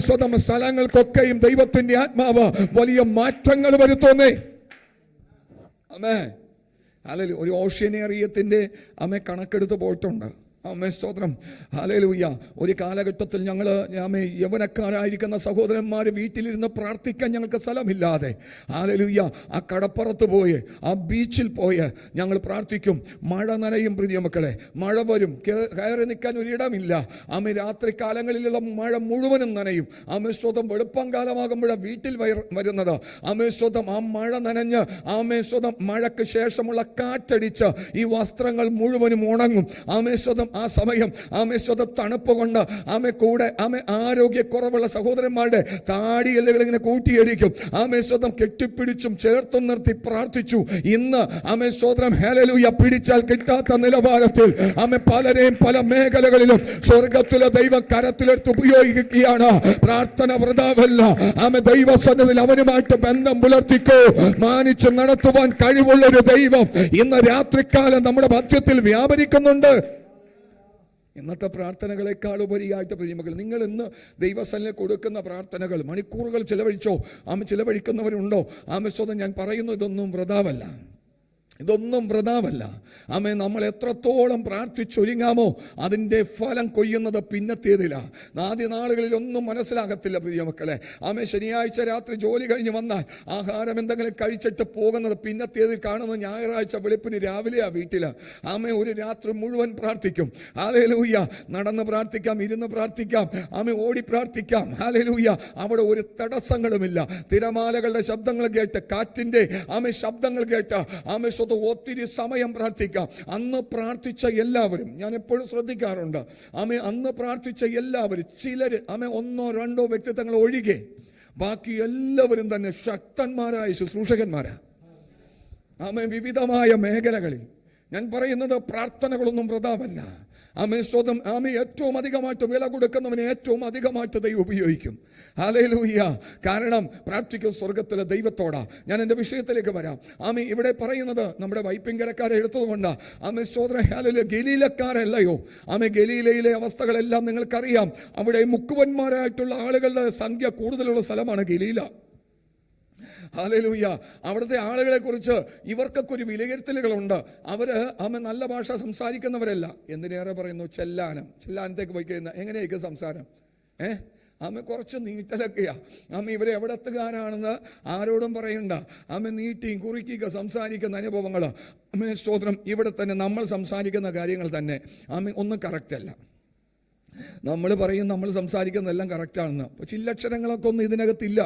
സ്വന്തം സ്ഥലങ്ങൾക്കൊക്കെയും ദൈവത്തിന്റെ ആത്മാവ് വലിയ മാറ്റങ്ങൾ വരുത്തുന്നേ. അല്ലെങ്കിൽ ഒരു ഓഷ്യനേറിയത്തിൻ്റെ കണക്കെടുത്ത് പോയിട്ടുണ്ട്. സ്തോത്രം. ഹല്ലേലൂയ. ഒരു കാലഘട്ടത്തിൽ ഞങ്ങൾ യൗവനക്കാരായിരിക്കുന്ന സഹോദരന്മാർ വീട്ടിലിരുന്ന് പ്രാർത്ഥിക്കാൻ ഞങ്ങൾക്ക് സ്ഥലമില്ലാതെ ഹല്ലേലൂയ ആ കടപ്പുറത്ത് പോയി ആ ബീച്ചിൽ പോയി ഞങ്ങൾ പ്രാർത്ഥിക്കും. മഴ നനയും പ്രിയ മക്കളെ, മഴ വരും, കയറി നിൽക്കാൻ ഒരിടമില്ല. രാത്രി കാലങ്ങളിലുള്ള മഴ മുഴുവനും നനയും. സ്വതം വെളുപ്പം കാലമാകുമ്പോഴാണ് വീട്ടിൽ വരുന്നത്. സ്വതം ആ മഴ നനഞ്ഞ് സ്വതം മഴയ്ക്ക് ശേഷമുള്ള കാറ്റടിച്ച് ഈ വസ്ത്രങ്ങൾ മുഴുവനും ഉണങ്ങും. സ്വതം ആ സമയം സ്വതം തണുപ്പ് കൊണ്ട് കൂടെ ആരോഗ്യക്കുറവുള്ള സഹോദരന്മാരുടെ താടിയെല്ലുകൾ ഇങ്ങനെ കൂട്ടിയടിക്കും. സ്വതം കെട്ടിപ്പിടിച്ചും ചേർത്തും നിർത്തി പ്രാർത്ഥിച്ചു. ഇന്ന് സ്വതം ഹല്ലേലൂയ പിടിച്ചാൽ കിട്ടാത്ത നിലവാരത്തിൽ പലരെയും പല മേഖലകളിലും സ്വർഗത്തിലെ ദൈവം കരത്തിലെടുത്ത് ഉപയോഗിക്കുകയാണ്. പ്രാർത്ഥന വൃഥാവല്ല. ദൈവസന്നിധിയിൽ അവനുമായിട്ട് ബന്ധം പുലർത്തിക്കോ. മാനിച്ച് നടത്തുവാൻ കഴിവുള്ളൊരു ദൈവം ഇന്ന് രാത്രികാലം നമ്മുടെ മധ്യത്തിൽ വ്യാപരിക്കുന്നുണ്ട്. ഇന്നത്തെ പ്രാർത്ഥനകളെക്കാൾ ഉപരിയായിട്ട് പ്രിയമക്കൾ, നിങ്ങൾ ഇന്ന് ദൈവസന്നിധിയിൽ കൊടുക്കുന്ന പ്രാർത്ഥനകൾ മണിക്കൂറുകൾ ചിലവഴിച്ചോ ചിലവഴിക്കുന്നവരുണ്ടോ? സ്വതം ഞാൻ പറയുന്നു, ഇതൊന്നും വൃഥാവല്ല. നമ്മൾ എത്രത്തോളം പ്രാർത്ഥിച്ചൊരുങ്ങാമോ അതിൻ്റെ ഫലം കൊയ്യുന്നത് പിന്നത്തേതിലാണ്. ആദ്യ നാളുകളിൽ ഒന്നും മനസ്സിലാകത്തില്ല പ്രിയ മക്കളെ. ശനിയാഴ്ച രാത്രി ജോലി കഴിഞ്ഞ് വന്നാൽ ആഹാരം എന്തെങ്കിലും കഴിച്ചിട്ട് പോകുന്നത് പിന്നത്തേതിൽ കാണുന്നത് ഞായറാഴ്ച വെളുപ്പിന് രാവിലെയാണ് വീട്ടിൽ. ഒരു രാത്രി മുഴുവൻ പ്രാർത്ഥിക്കും. ഹല്ലേലൂയ. നടന്ന് പ്രാർത്ഥിക്കാം, ഇരുന്ന് പ്രാർത്ഥിക്കാം, ഓടി പ്രാർത്ഥിക്കാം. ഹല്ലേലൂയ. അവിടെ ഒരു തടസ്സങ്ങളുമില്ല. തിരമാലകളുടെ ശബ്ദങ്ങൾ കേട്ട്, കാറ്റിൻ്റെ ശബ്ദങ്ങൾ കേട്ട് ഒത്തിരി സമയം പ്രാർത്ഥിക്കാം. അന്ന് പ്രാർത്ഥിച്ച എല്ലാവരും, ഞാൻ എപ്പോഴും ശ്രദ്ധിക്കാറുണ്ട്, അന്ന് പ്രാർത്ഥിച്ച എല്ലാവരും, ചിലർ ഒന്നോ രണ്ടോ വ്യക്തിത്വങ്ങൾ ഒഴികെ ബാക്കി എല്ലാവരും തന്നെ ശക്തന്മാരായ ശുശ്രൂഷകന്മാരാ. വിവിധമായ മേഖലകളിൽ. ഞാൻ പറയുന്നത് പ്രാർത്ഥനകളൊന്നും വൃഥാവല്ല. സ്വതം ഏറ്റവും അധികമായിട്ട് വില കൊടുക്കുന്നവനെ ഏറ്റവും അധികമായിട്ട് ദൈവം ഉപയോഗിക്കും. ഹല്ലേലൂയ. കാരണം പ്രാർത്ഥിക്കും സ്വർഗത്തിലെ ദൈവത്തോടാ. ഞാൻ എൻ്റെ വിഷയത്തിലേക്ക് വരാം. ഇവിടെ പറയുന്നത് നമ്മുടെ വൈപ്പിങ്കരക്കാരെ എടുത്തതുകൊണ്ടാണ്. സ്വതന്ത്രം ഹല്ലേലൂയ. ഗലീലക്കാരല്ലയോ? ഗലീലയിലെ അവസ്ഥകളെല്ലാം നിങ്ങൾക്കറിയാം. അവിടെ മുക്കുവന്മാരായിട്ടുള്ള ആളുകളുടെ സംഖ്യ കൂടുതലുള്ള സ്ഥലമാണ് ഗലീല. ഹല്ലേലൂയ. അവിടുത്തെ ആളുകളെ കുറിച്ച് ഇവർക്കൊക്കെ ഒരു വിലയിരുത്തലുകളുണ്ട്. അവര് നല്ല ഭാഷ സംസാരിക്കുന്നവരല്ല. എന്തിനേറെ പറയുന്നു, ചെല്ലാനത്തേക്ക് പോയി കഴിയുന്ന എങ്ങനെയൊക്കെ സംസാരം കുറച്ച് നീട്ടലൊക്കെയാ. ഇവരെ എവിടെ എത്തുകാരാണെന്ന് ആരോടും പറയണ്ട. നീട്ടിയും കുറുക്കിയൊക്കെ സംസാരിക്കുന്ന അനുഭവങ്ങൾ. സ്തോത്രം. ഇവിടെ തന്നെ നമ്മൾ സംസാരിക്കുന്ന കാര്യങ്ങൾ തന്നെ ഒന്നും കറക്റ്റ് അല്ല. നമ്മൾ പറയും നമ്മൾ സംസാരിക്കുന്നതെല്ലാം കറക്റ്റാണെന്ന്. അപ്പോൾ ചില്ലക്ഷരങ്ങളൊക്കെ ഒന്നും ഇതിനകത്തില്ല.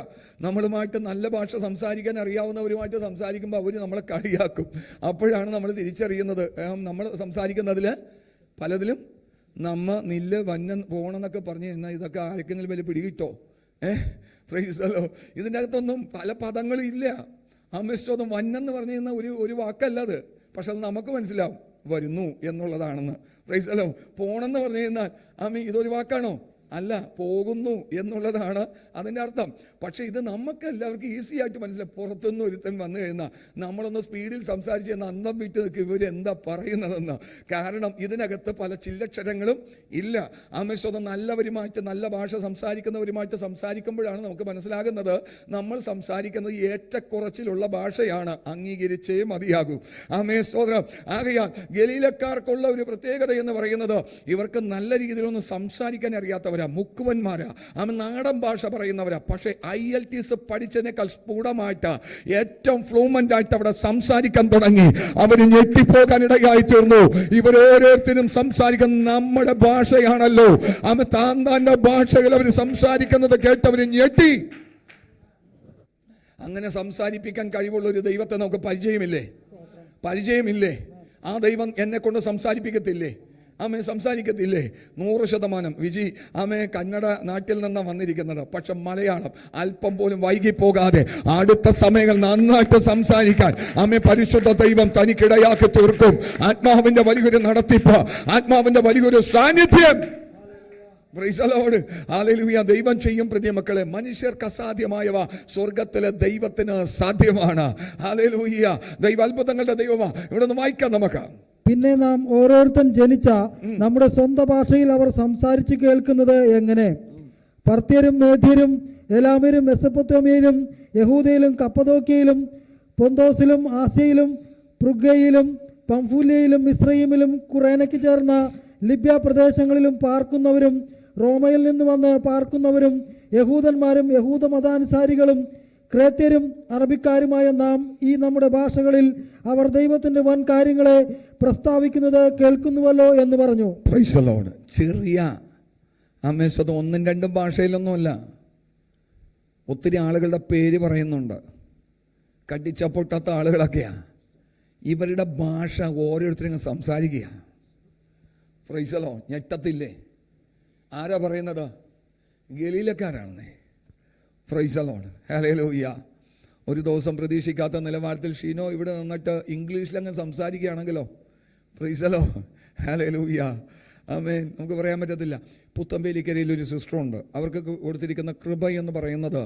നമ്മളുമായിട്ട് നല്ല ഭാഷ സംസാരിക്കാൻ അറിയാവുന്നവരുമായിട്ട് സംസാരിക്കുമ്പോൾ അവർ നമ്മളെ കളിയാക്കും. അപ്പോഴാണ് നമ്മൾ തിരിച്ചറിയുന്നത് നമ്മൾ സംസാരിക്കുന്നതിൽ പലതിലും നില്ല് വന്ന പോകണമെന്നൊക്കെ പറഞ്ഞു കഴിഞ്ഞാൽ ഇതൊക്കെ ആർക്കെങ്കിലും വലിയ പിടികിട്ടോ? Price the Lord. ഇതിൻ്റെ അകത്തൊന്നും പല പദങ്ങളും ഇല്ല. സ്വതം വന്നെന്ന് പറഞ്ഞു കഴിഞ്ഞാൽ ഒരു വാക്കല്ല അത്. പക്ഷെ അത് നമുക്ക് മനസ്സിലാവും വരുന്നു എന്നുള്ളതാണെന്ന്. Price the Lord. പോണെന്ന് പറഞ്ഞു കഴിഞ്ഞാൽ ഇതൊരു വാക്കാണോ? അല്ല, പോകുന്നു എന്നുള്ളതാണ് അതിൻ്റെ അർത്ഥം. പക്ഷേ ഇത് നമുക്ക് എല്ലാവർക്കും ഈസി ആയിട്ട് മനസ്സിലാവും. പുറത്തുനിന്ന് ഒരുത്തൻ വന്നു കഴിഞ്ഞാൽ നമ്മളൊന്ന് സ്പീഡിൽ സംസാരിച്ച് കഴിഞ്ഞാൽ അന്തം വിട്ട് നിൽക്കും ഇവരെന്താ പറയുന്നതെന്ന്. കാരണം ഇതിനകത്ത് പല ചില്ലക്ഷരങ്ങളും ഇല്ല. സ്വതം നല്ലവരുമായിട്ട് നല്ല ഭാഷ സംസാരിക്കുന്നവരുമായിട്ട് സംസാരിക്കുമ്പോഴാണ് നമുക്ക് മനസ്സിലാകുന്നത് നമ്മൾ സംസാരിക്കുന്നത് ഏറ്റക്കുറച്ചിലുള്ള ഭാഷയാണ്. അംഗീകരിച്ചേ മതിയാകൂ. സ്തോത്രം. ആകയാൽ ഗലീലക്കാർക്കുള്ള ഒരു പ്രത്യേകത എന്ന് പറയുന്നത് ഇവർക്ക് നല്ല രീതിയിലൊന്നും സംസാരിക്കാൻ അറിയാത്തവരാ, മുക്കുവന്മാരാ, നാടൻ ഭാഷ പറയുന്നവരാ. പക്ഷേ IELTS പഠിച്ചതിനേക്കാൾ സ്ഫുടമായിട്ട് ഏറ്റവും ഫ്ലൂവൻ്റ് ആയിട്ട് അവിടെ സംസാരിക്കാൻ തുടങ്ങി. അവർ ഞെട്ടിപ്പോകാൻ ഇടയായി തീർന്നു. ഇവരോരോരുത്തരും സംസാരിക്കുന്ന നമ്മുടെ ഭാഷയാണല്ലോ. താന്റെ ഭാഷകൾ അവർ സംസാരിക്കുന്നത് കേട്ടവർ ഞെട്ടി. അങ്ങനെ സംസാരിപ്പിക്കാൻ കഴിവുള്ള ഒരു ദൈവത്തെ നമുക്ക് പരിചയമില്ലേ? ആ ദൈവം എന്നെ കൊണ്ട് സംസാരിപ്പിക്കത്തില്ലേ? ആമേ സംസാരിക്കത്തില്ലേ? 100%. വിജി ആമേ കന്നഡ നാട്ടിൽ നിന്നാണ് വന്നിരിക്കുന്നത്. പക്ഷെ മലയാളം അല്പം പോലും വൈകിപ്പോകാതെ അടുത്ത സമയങ്ങൾ നന്നായിട്ട് സംസാരിക്കാൻ ആമേ പരിശുദ്ധ ദൈവം തനിക്കിടയാക്കി തീർക്കും. ആത്മാവിന്റെ വലിയൊരു നടത്തിപ്പ്, ആത്മാവിന്റെ വലിയൊരു സാന്നിധ്യം. ഹല്ലേലൂയ. ദൈവം ചെയ്യും പ്രിയമക്കളെ. മനുഷ്യർക്ക് അസാധ്യമായവ സ്വർഗത്തിലെ ദൈവത്തിന് സാധ്യമാണ്. ഹല്ലേലൂയ. ദൈവ അത്ഭുതങ്ങളുടെ ദൈവമാ. ഇവിടെ ഒന്ന് വായിക്കാം നമുക്ക്. പിന്നെ നാം ഓരോരുത്തൻ ജനിച്ച നമ്മുടെ സ്വന്തം ഭാഷയിൽ അവർ സംസാരിച്ച് കേൾക്കുന്നത് എങ്ങനെ? പർത്യരും മേദ്യരും എലാമ്യരും മെസൊപ്പൊത്താമ്യയിലും യഹൂദയിലും കപ്പദോക്യയിലും പൊന്തോസിലും ആസ്യയിലും പൃഗ്ഗയിലും പംഫൂല്യയിലും മിസ്രയീമിലും കുറേനയ്ക്ക് ചേർന്ന ലിബ്യ പ്രദേശങ്ങളിലും പാർക്കുന്നവരും റോമയിൽ നിന്ന് വന്ന് പാർക്കുന്നവരും യഹൂദന്മാരും യഹൂദ മതാനുസാരികളും ക്രേത്യരും അറബിക്കാരുമായ നാം ഈ നമ്മുടെ ഭാഷകളിൽ അവർ ദൈവത്തിന്റെ വൻ കാര്യങ്ങളെ പ്രസ്താവിക്കുന്നത് കേൾക്കുന്നുവല്ലോ എന്ന് പറഞ്ഞു. Price the Lord. ചെറിയ അമേശ്വത 1-2 ഭാഷയിലൊന്നുമല്ല, ഒത്തിരി ആളുകളുടെ പേര് പറയുന്നുണ്ട്. കടിച്ചപ്പൊട്ടാത്ത ആളുകളൊക്കെയാ. ഇവരുടെ ഭാഷ ഓരോരുത്തരും സംസാരിക്കുക. Praise the Lord. ഞെട്ടത്തില്ലേ? ആരാ പറയുന്നത്? ഗലീലക്കാരാണെന്നേ. Praise the Lord. ഹല്ലേലൂയ. ഒരു ദിവസം പ്രതീക്ഷിക്കാത്ത നിലവാരത്തിൽ ഷീനോ ഇവിടെ നിന്നിട്ട് ഇംഗ്ലീഷിലങ്ങ് സംസാരിക്കുകയാണെങ്കിലോ. Praise the Lord. Hallelujah. Amen. നമുക്ക് പറയാൻ പറ്റത്തില്ല. പുത്തമ്പേലിക്കരയിൽ ഒരു സിസ്റ്ററുണ്ട്. അവർക്ക് കൊടുത്തിരിക്കുന്ന കൃപ എന്ന് പറയുന്നത്,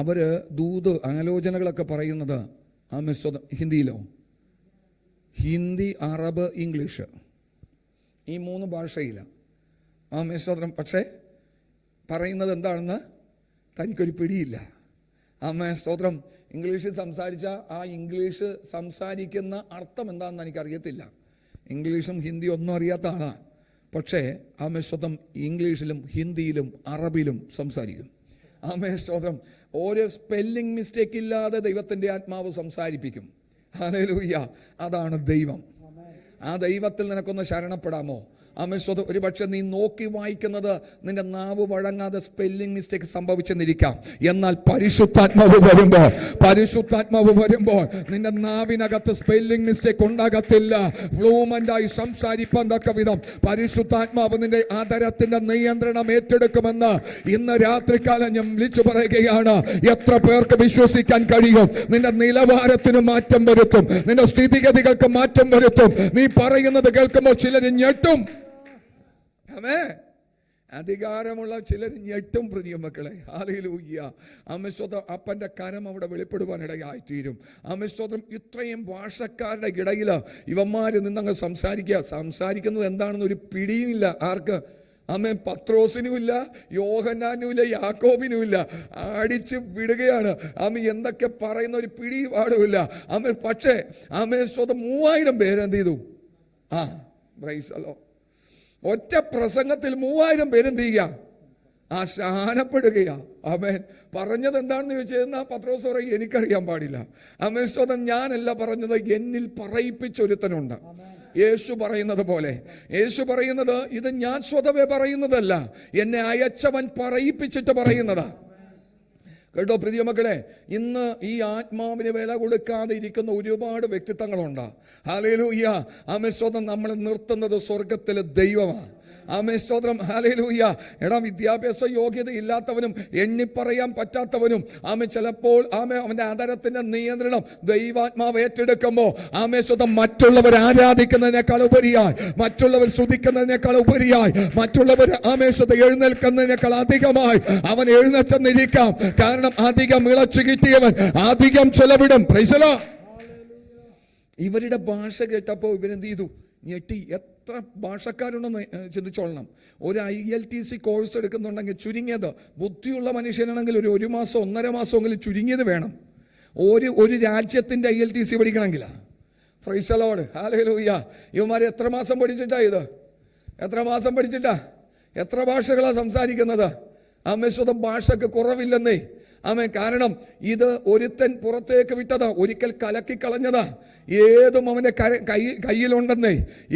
അവർ ദൂത് ആലോചനകളൊക്കെ പറയുന്നത് ഹിന്ദിയിലോ, ഹിന്ദി, അറബ്, ഇംഗ്ലീഷ്, ഈ 3 ഭാഷയിലാണ്. ആമേശ്വരം. പക്ഷേ പറയുന്നത് എന്താണെന്ന് തനിക്കൊരു പിടിയില്ല. ആമേ സ്തോത്രം. ഇംഗ്ലീഷിൽ സംസാരിച്ച ആ ഇംഗ്ലീഷ് സംസാരിക്കുന്ന അർത്ഥം എന്താണെന്ന് എനിക്കറിയത്തില്ല. ഇംഗ്ലീഷും ഹിന്ദിയും ഒന്നും അറിയാത്ത ആളാണ്. പക്ഷേ ആമേ സ്തോത്രം ഇംഗ്ലീഷിലും ഹിന്ദിയിലും അറബിലും സംസാരിക്കും. ആമേ സ്തോത്രം. ഒരു സ്പെല്ലിംഗ് മിസ്റ്റേക്ക് ഇല്ലാതെ ദൈവത്തിൻ്റെ ആത്മാവ് സംസാരിപ്പിക്കും. ഹല്ലേലൂയ. അതാണ് ദൈവം. ആ ദൈവത്തിൽ നിനക്കൊന്ന് ശരണപ്പെടാമോ? ആമേശ്വത. ഒരു പക്ഷെ നീ നോക്കി വായിക്കുന്നത് നിന്റെ നാവ് വഴങ്ങാതെ സ്പെല്ലിംഗ് മിസ്റ്റേക്ക് സംഭവിച്ചെന്നിരിക്കാം. എന്നാൽ പരിശുദ്ധാത്മാവ് വരുമ്പോൾ നിന്റെ നാവിനകത്ത് സ്പെല്ലിംഗ് മിസ്റ്റേക്ക് ഉണ്ടാകത്തില്ല. ഫ്ലൂമന്റായി സംസാരിപ്പാൻ തക്ക വിധം പരിശുദ്ധാത്മാവ് നിന്റെ ആദരത്തിന്റെ നിയന്ത്രണം ഏറ്റെടുക്കുമെന്ന് ഇന്ന് രാത്രികാലം ഞാൻ വിളിച്ചു പറയുകയാണ്. എത്ര പേർക്ക് വിശ്വസിക്കാൻ കഴിയും? നിന്റെ നിലവാരത്തിന് മാറ്റം വരുത്തും, നിന്റെ സ്ഥിതിഗതികൾക്ക് മാറ്റം വരുത്തും. നീ പറയുന്നത് കേൾക്കുമ്പോൾ ചിലർ ഞെട്ടും. അധികാരമുള്ള ചിലർ ഞെട്ടും പ്രിയമക്കളെ. ഹല്ലേലൂയ. അമസ്വത അപ്പന്റെ കരം അവിടെ വെളിപ്പെടുവാനിടയായിത്തീരും. അമസ്വതം ഇത്രയും ഭാഷക്കാരുടെ ഇടയിൽ ഇവന്മാര് നിന്നങ്ങ് സംസാരിക്കുന്നത് എന്താണെന്ന് ഒരു പിടിയുമില്ല ആർക്ക്. ആമേൻ. പത്രോസിനുമില്ല, യോഹന്നാനുമില്ല, യാക്കോബിനുമില്ല. അടിച്ച് വിടുകയാണ്. ആമേ എന്തൊക്കെ പറയുന്ന ഒരു പിടി പാടുമില്ല. ആമേ. പക്ഷേ ആമേ സ്വതം 3000 പേരെന്ത് ചെയ്തു? Price the Lord. ഒറ്റ പ്രസംഗത്തിൽ 3000 പേരെന്ത് ചെയ്യുക? ശാനപ്പെടുകയാ. ആമേൻ. പറഞ്ഞത് എന്താണെന്ന് ചോദിച്ചാൽ പത്രോസ് പറയും എനിക്കറിയാൻ പാടില്ല. ആമേൻ. സ്വതം ഞാനല്ല പറഞ്ഞത്, എന്നിൽ പറയിപ്പിച്ചൊരുത്തനുണ്ട്. യേശു പറയുന്നത് പോലെ, യേശു പറയുന്നത് ഇത് ഞാൻ സ്വതവേ പറയുന്നതല്ല, എന്നെ അയച്ചവൻ പറയിപ്പിച്ചിട്ട് പറയുന്നതാ. കേട്ടോ പ്രിയമക്കളെ. ഇന്ന് ഈ ആത്മാവിന് വില കൊടുക്കാതെ ഇരിക്കുന്ന ഒരുപാട് വ്യക്തിത്വങ്ങളുണ്ട്. ഹല്ലേലൂയ. ആമേൻ. സ്വതം നമ്മളെ നിർത്തുന്നത് സ്വർഗത്തിലെ ദൈവമാണ്. ആമേൻ. സ്തോത്രം. ഹല്ലേലൂയ. എടാ, വിദ്യാഭ്യാസ യോഗ്യത ഇല്ലാത്തവനും എണ്ണിപ്പറയാൻ പറ്റാത്തവനും ആമേ ചിലപ്പോൾ അവന്റെ ആദരത്തിന്റെ നിയന്ത്രണം ദൈവാത്മാവ് ഏറ്റെടുക്കുമ്പോൾ ആമേ സ്വതം മറ്റുള്ളവർ ആരാധിക്കുന്നതിനേക്കാൾ ഉപരിയായി, മറ്റുള്ളവർ സ്തുതിക്കുന്നതിനേക്കാൾ ഉപരിയായി, മറ്റുള്ളവർ ആമേ സ്വതം എഴുന്നേൽക്കുന്നതിനേക്കാൾ അധികമായി അവൻ എഴുന്നേറ്റെന്നിരിക്കാം. കാരണം അധികം ഇളച്ചു കിട്ടിയവൻ അധികം ചെലവിടും. Price the Lord. ഇവരുടെ ഭാഷ കേട്ടപ്പോൾ ഇവരെന്ത് ചെയ്തു? ഞെട്ടി. എത്ര ഭാഷക്കാരുണ്ടെന്ന് ചിന്തിച്ചോളണം. ഒരു ILTC കോഴ്സ് എടുക്കുന്നുണ്ടെങ്കിൽ ചുരുങ്ങിയത് ബുദ്ധിയുള്ള മനുഷ്യനാണെങ്കിൽ ഒരു മാസം 1.5 മാസമെങ്കിലും ചുരുങ്ങിയത് വേണം ഒരു രാജ്യത്തിൻ്റെ ILTC പഠിക്കണമെങ്കിലാ. Praise the Lord. ഹല്ലേലൂയ. ഇവന്മാർ എത്ര മാസം പഠിച്ചിട്ടാ ഇത്? എത്ര മാസം പഠിച്ചിട്ടാ? എത്ര ഭാഷകളാണ് സംസാരിക്കുന്നത്? ആമേശ്വതം ഭാഷക്ക് കുറവില്ലെന്നേ. ആമേൻ. കാരണം ഇത് ഒരുത്തൻ പുറത്തേക്ക് വിട്ടതാ, ഒരിക്കൽ കലക്കി കളഞ്ഞതാ. ഏതും അവന്റെ കയ്യിലുണ്ടെന്നേ,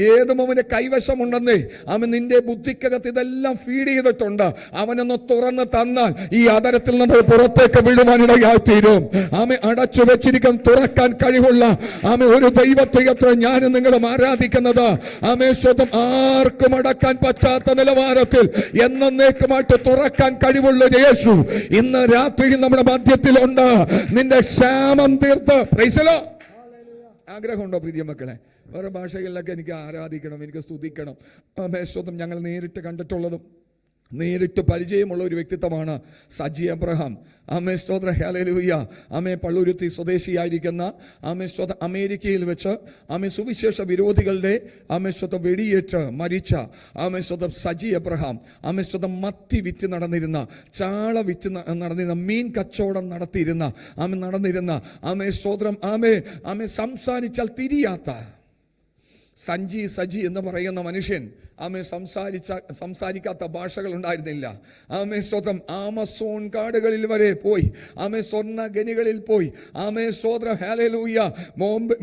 ഏതും അവന്റെ കൈവശമുണ്ടെന്നേ. അവൻ നിന്റെ ബുദ്ധിക്കകത്ത് ഇതെല്ലാം ഫീഡ് ചെയ്തിട്ടുണ്ട്. അവനൊന്ന് തുറന്ന് തന്നാൽ ഈ അതരത്തിൽ നിന്ന് പുറത്തേക്ക് വീഴുവാനിടയായി തീരും. ആമെ അടച്ചു വെച്ചിരിക്കാൻ തുറക്കാൻ കഴിവുള്ള ആമെ ഒരു ദൈവത്തെ എത്ര ഞാനും നിങ്ങളും ആരാധിക്കുന്നത്. ആമേ സ്വന്തം ആർക്കും അടക്കാൻ പറ്റാത്ത നിലവാരത്തിൽ എന്നേക്കുമായിട്ട് തുറക്കാൻ കഴിവുള്ള യേശു ഇന്ന് രാത്രി നമ്മുടെ മധ്യത്തിലുണ്ട്. നിന്റെ ക്ഷാമം തീർത്ത്. Praise the Lord. ആഗ്രഹമുണ്ടോ പ്രിയ മക്കളെ? വേറെ ഭാഷകളിലൊക്കെ എനിക്ക് ആരാധിക്കണം, എനിക്ക് സ്തുതിക്കണം. ആമേ സ്വന്തം ഞങ്ങൾ നേരിട്ട് കണ്ടിട്ടുള്ളതും നേരിട്ട് പരിചയമുള്ള ഒരു വ്യക്തിത്വമാണ് സജി അബ്രഹാം. ആമേ സ്തോത്ര ഹല്ലേലൂയ. ആമേ പള്ളുരുത്തി സ്വദേശിയായിരിക്കുന്ന ആമേ സ്തോത്ര അമേരിക്കയിൽ വെച്ച് ആമേ സുവിശേഷ വിരോധികളുടെ ആമേ സ്തോത്ര വെടിയേറ്റ് മരിച്ച ആമേ സ്തോത്ര സജി അബ്രഹാം. ആമേ സ്തോത്ര മത്തി വിറ്റ് നടന്നിരുന്ന, ചാള വിറ്റ് നടന്നിരുന്ന, മീൻ കച്ചവടം നടത്തിയിരുന്ന ആമേ സ്തോത്രം ആമേ സംസാരിച്ചാൽ തിരിയാത്ത സജി എന്ന് പറയുന്ന മനുഷ്യൻ ആമേ സംസാരിക്കാത്ത ഭാഷകൾ ഉണ്ടായിരുന്നില്ല. ആമേ സ്വതം ആമസോൺ കാടുകളിൽ വരെ പോയി, ആമേ സ്വർണ്ണ ഖനികളിൽ പോയി, ആമേ സ്തോത്ര ഹല്ലേലൂയ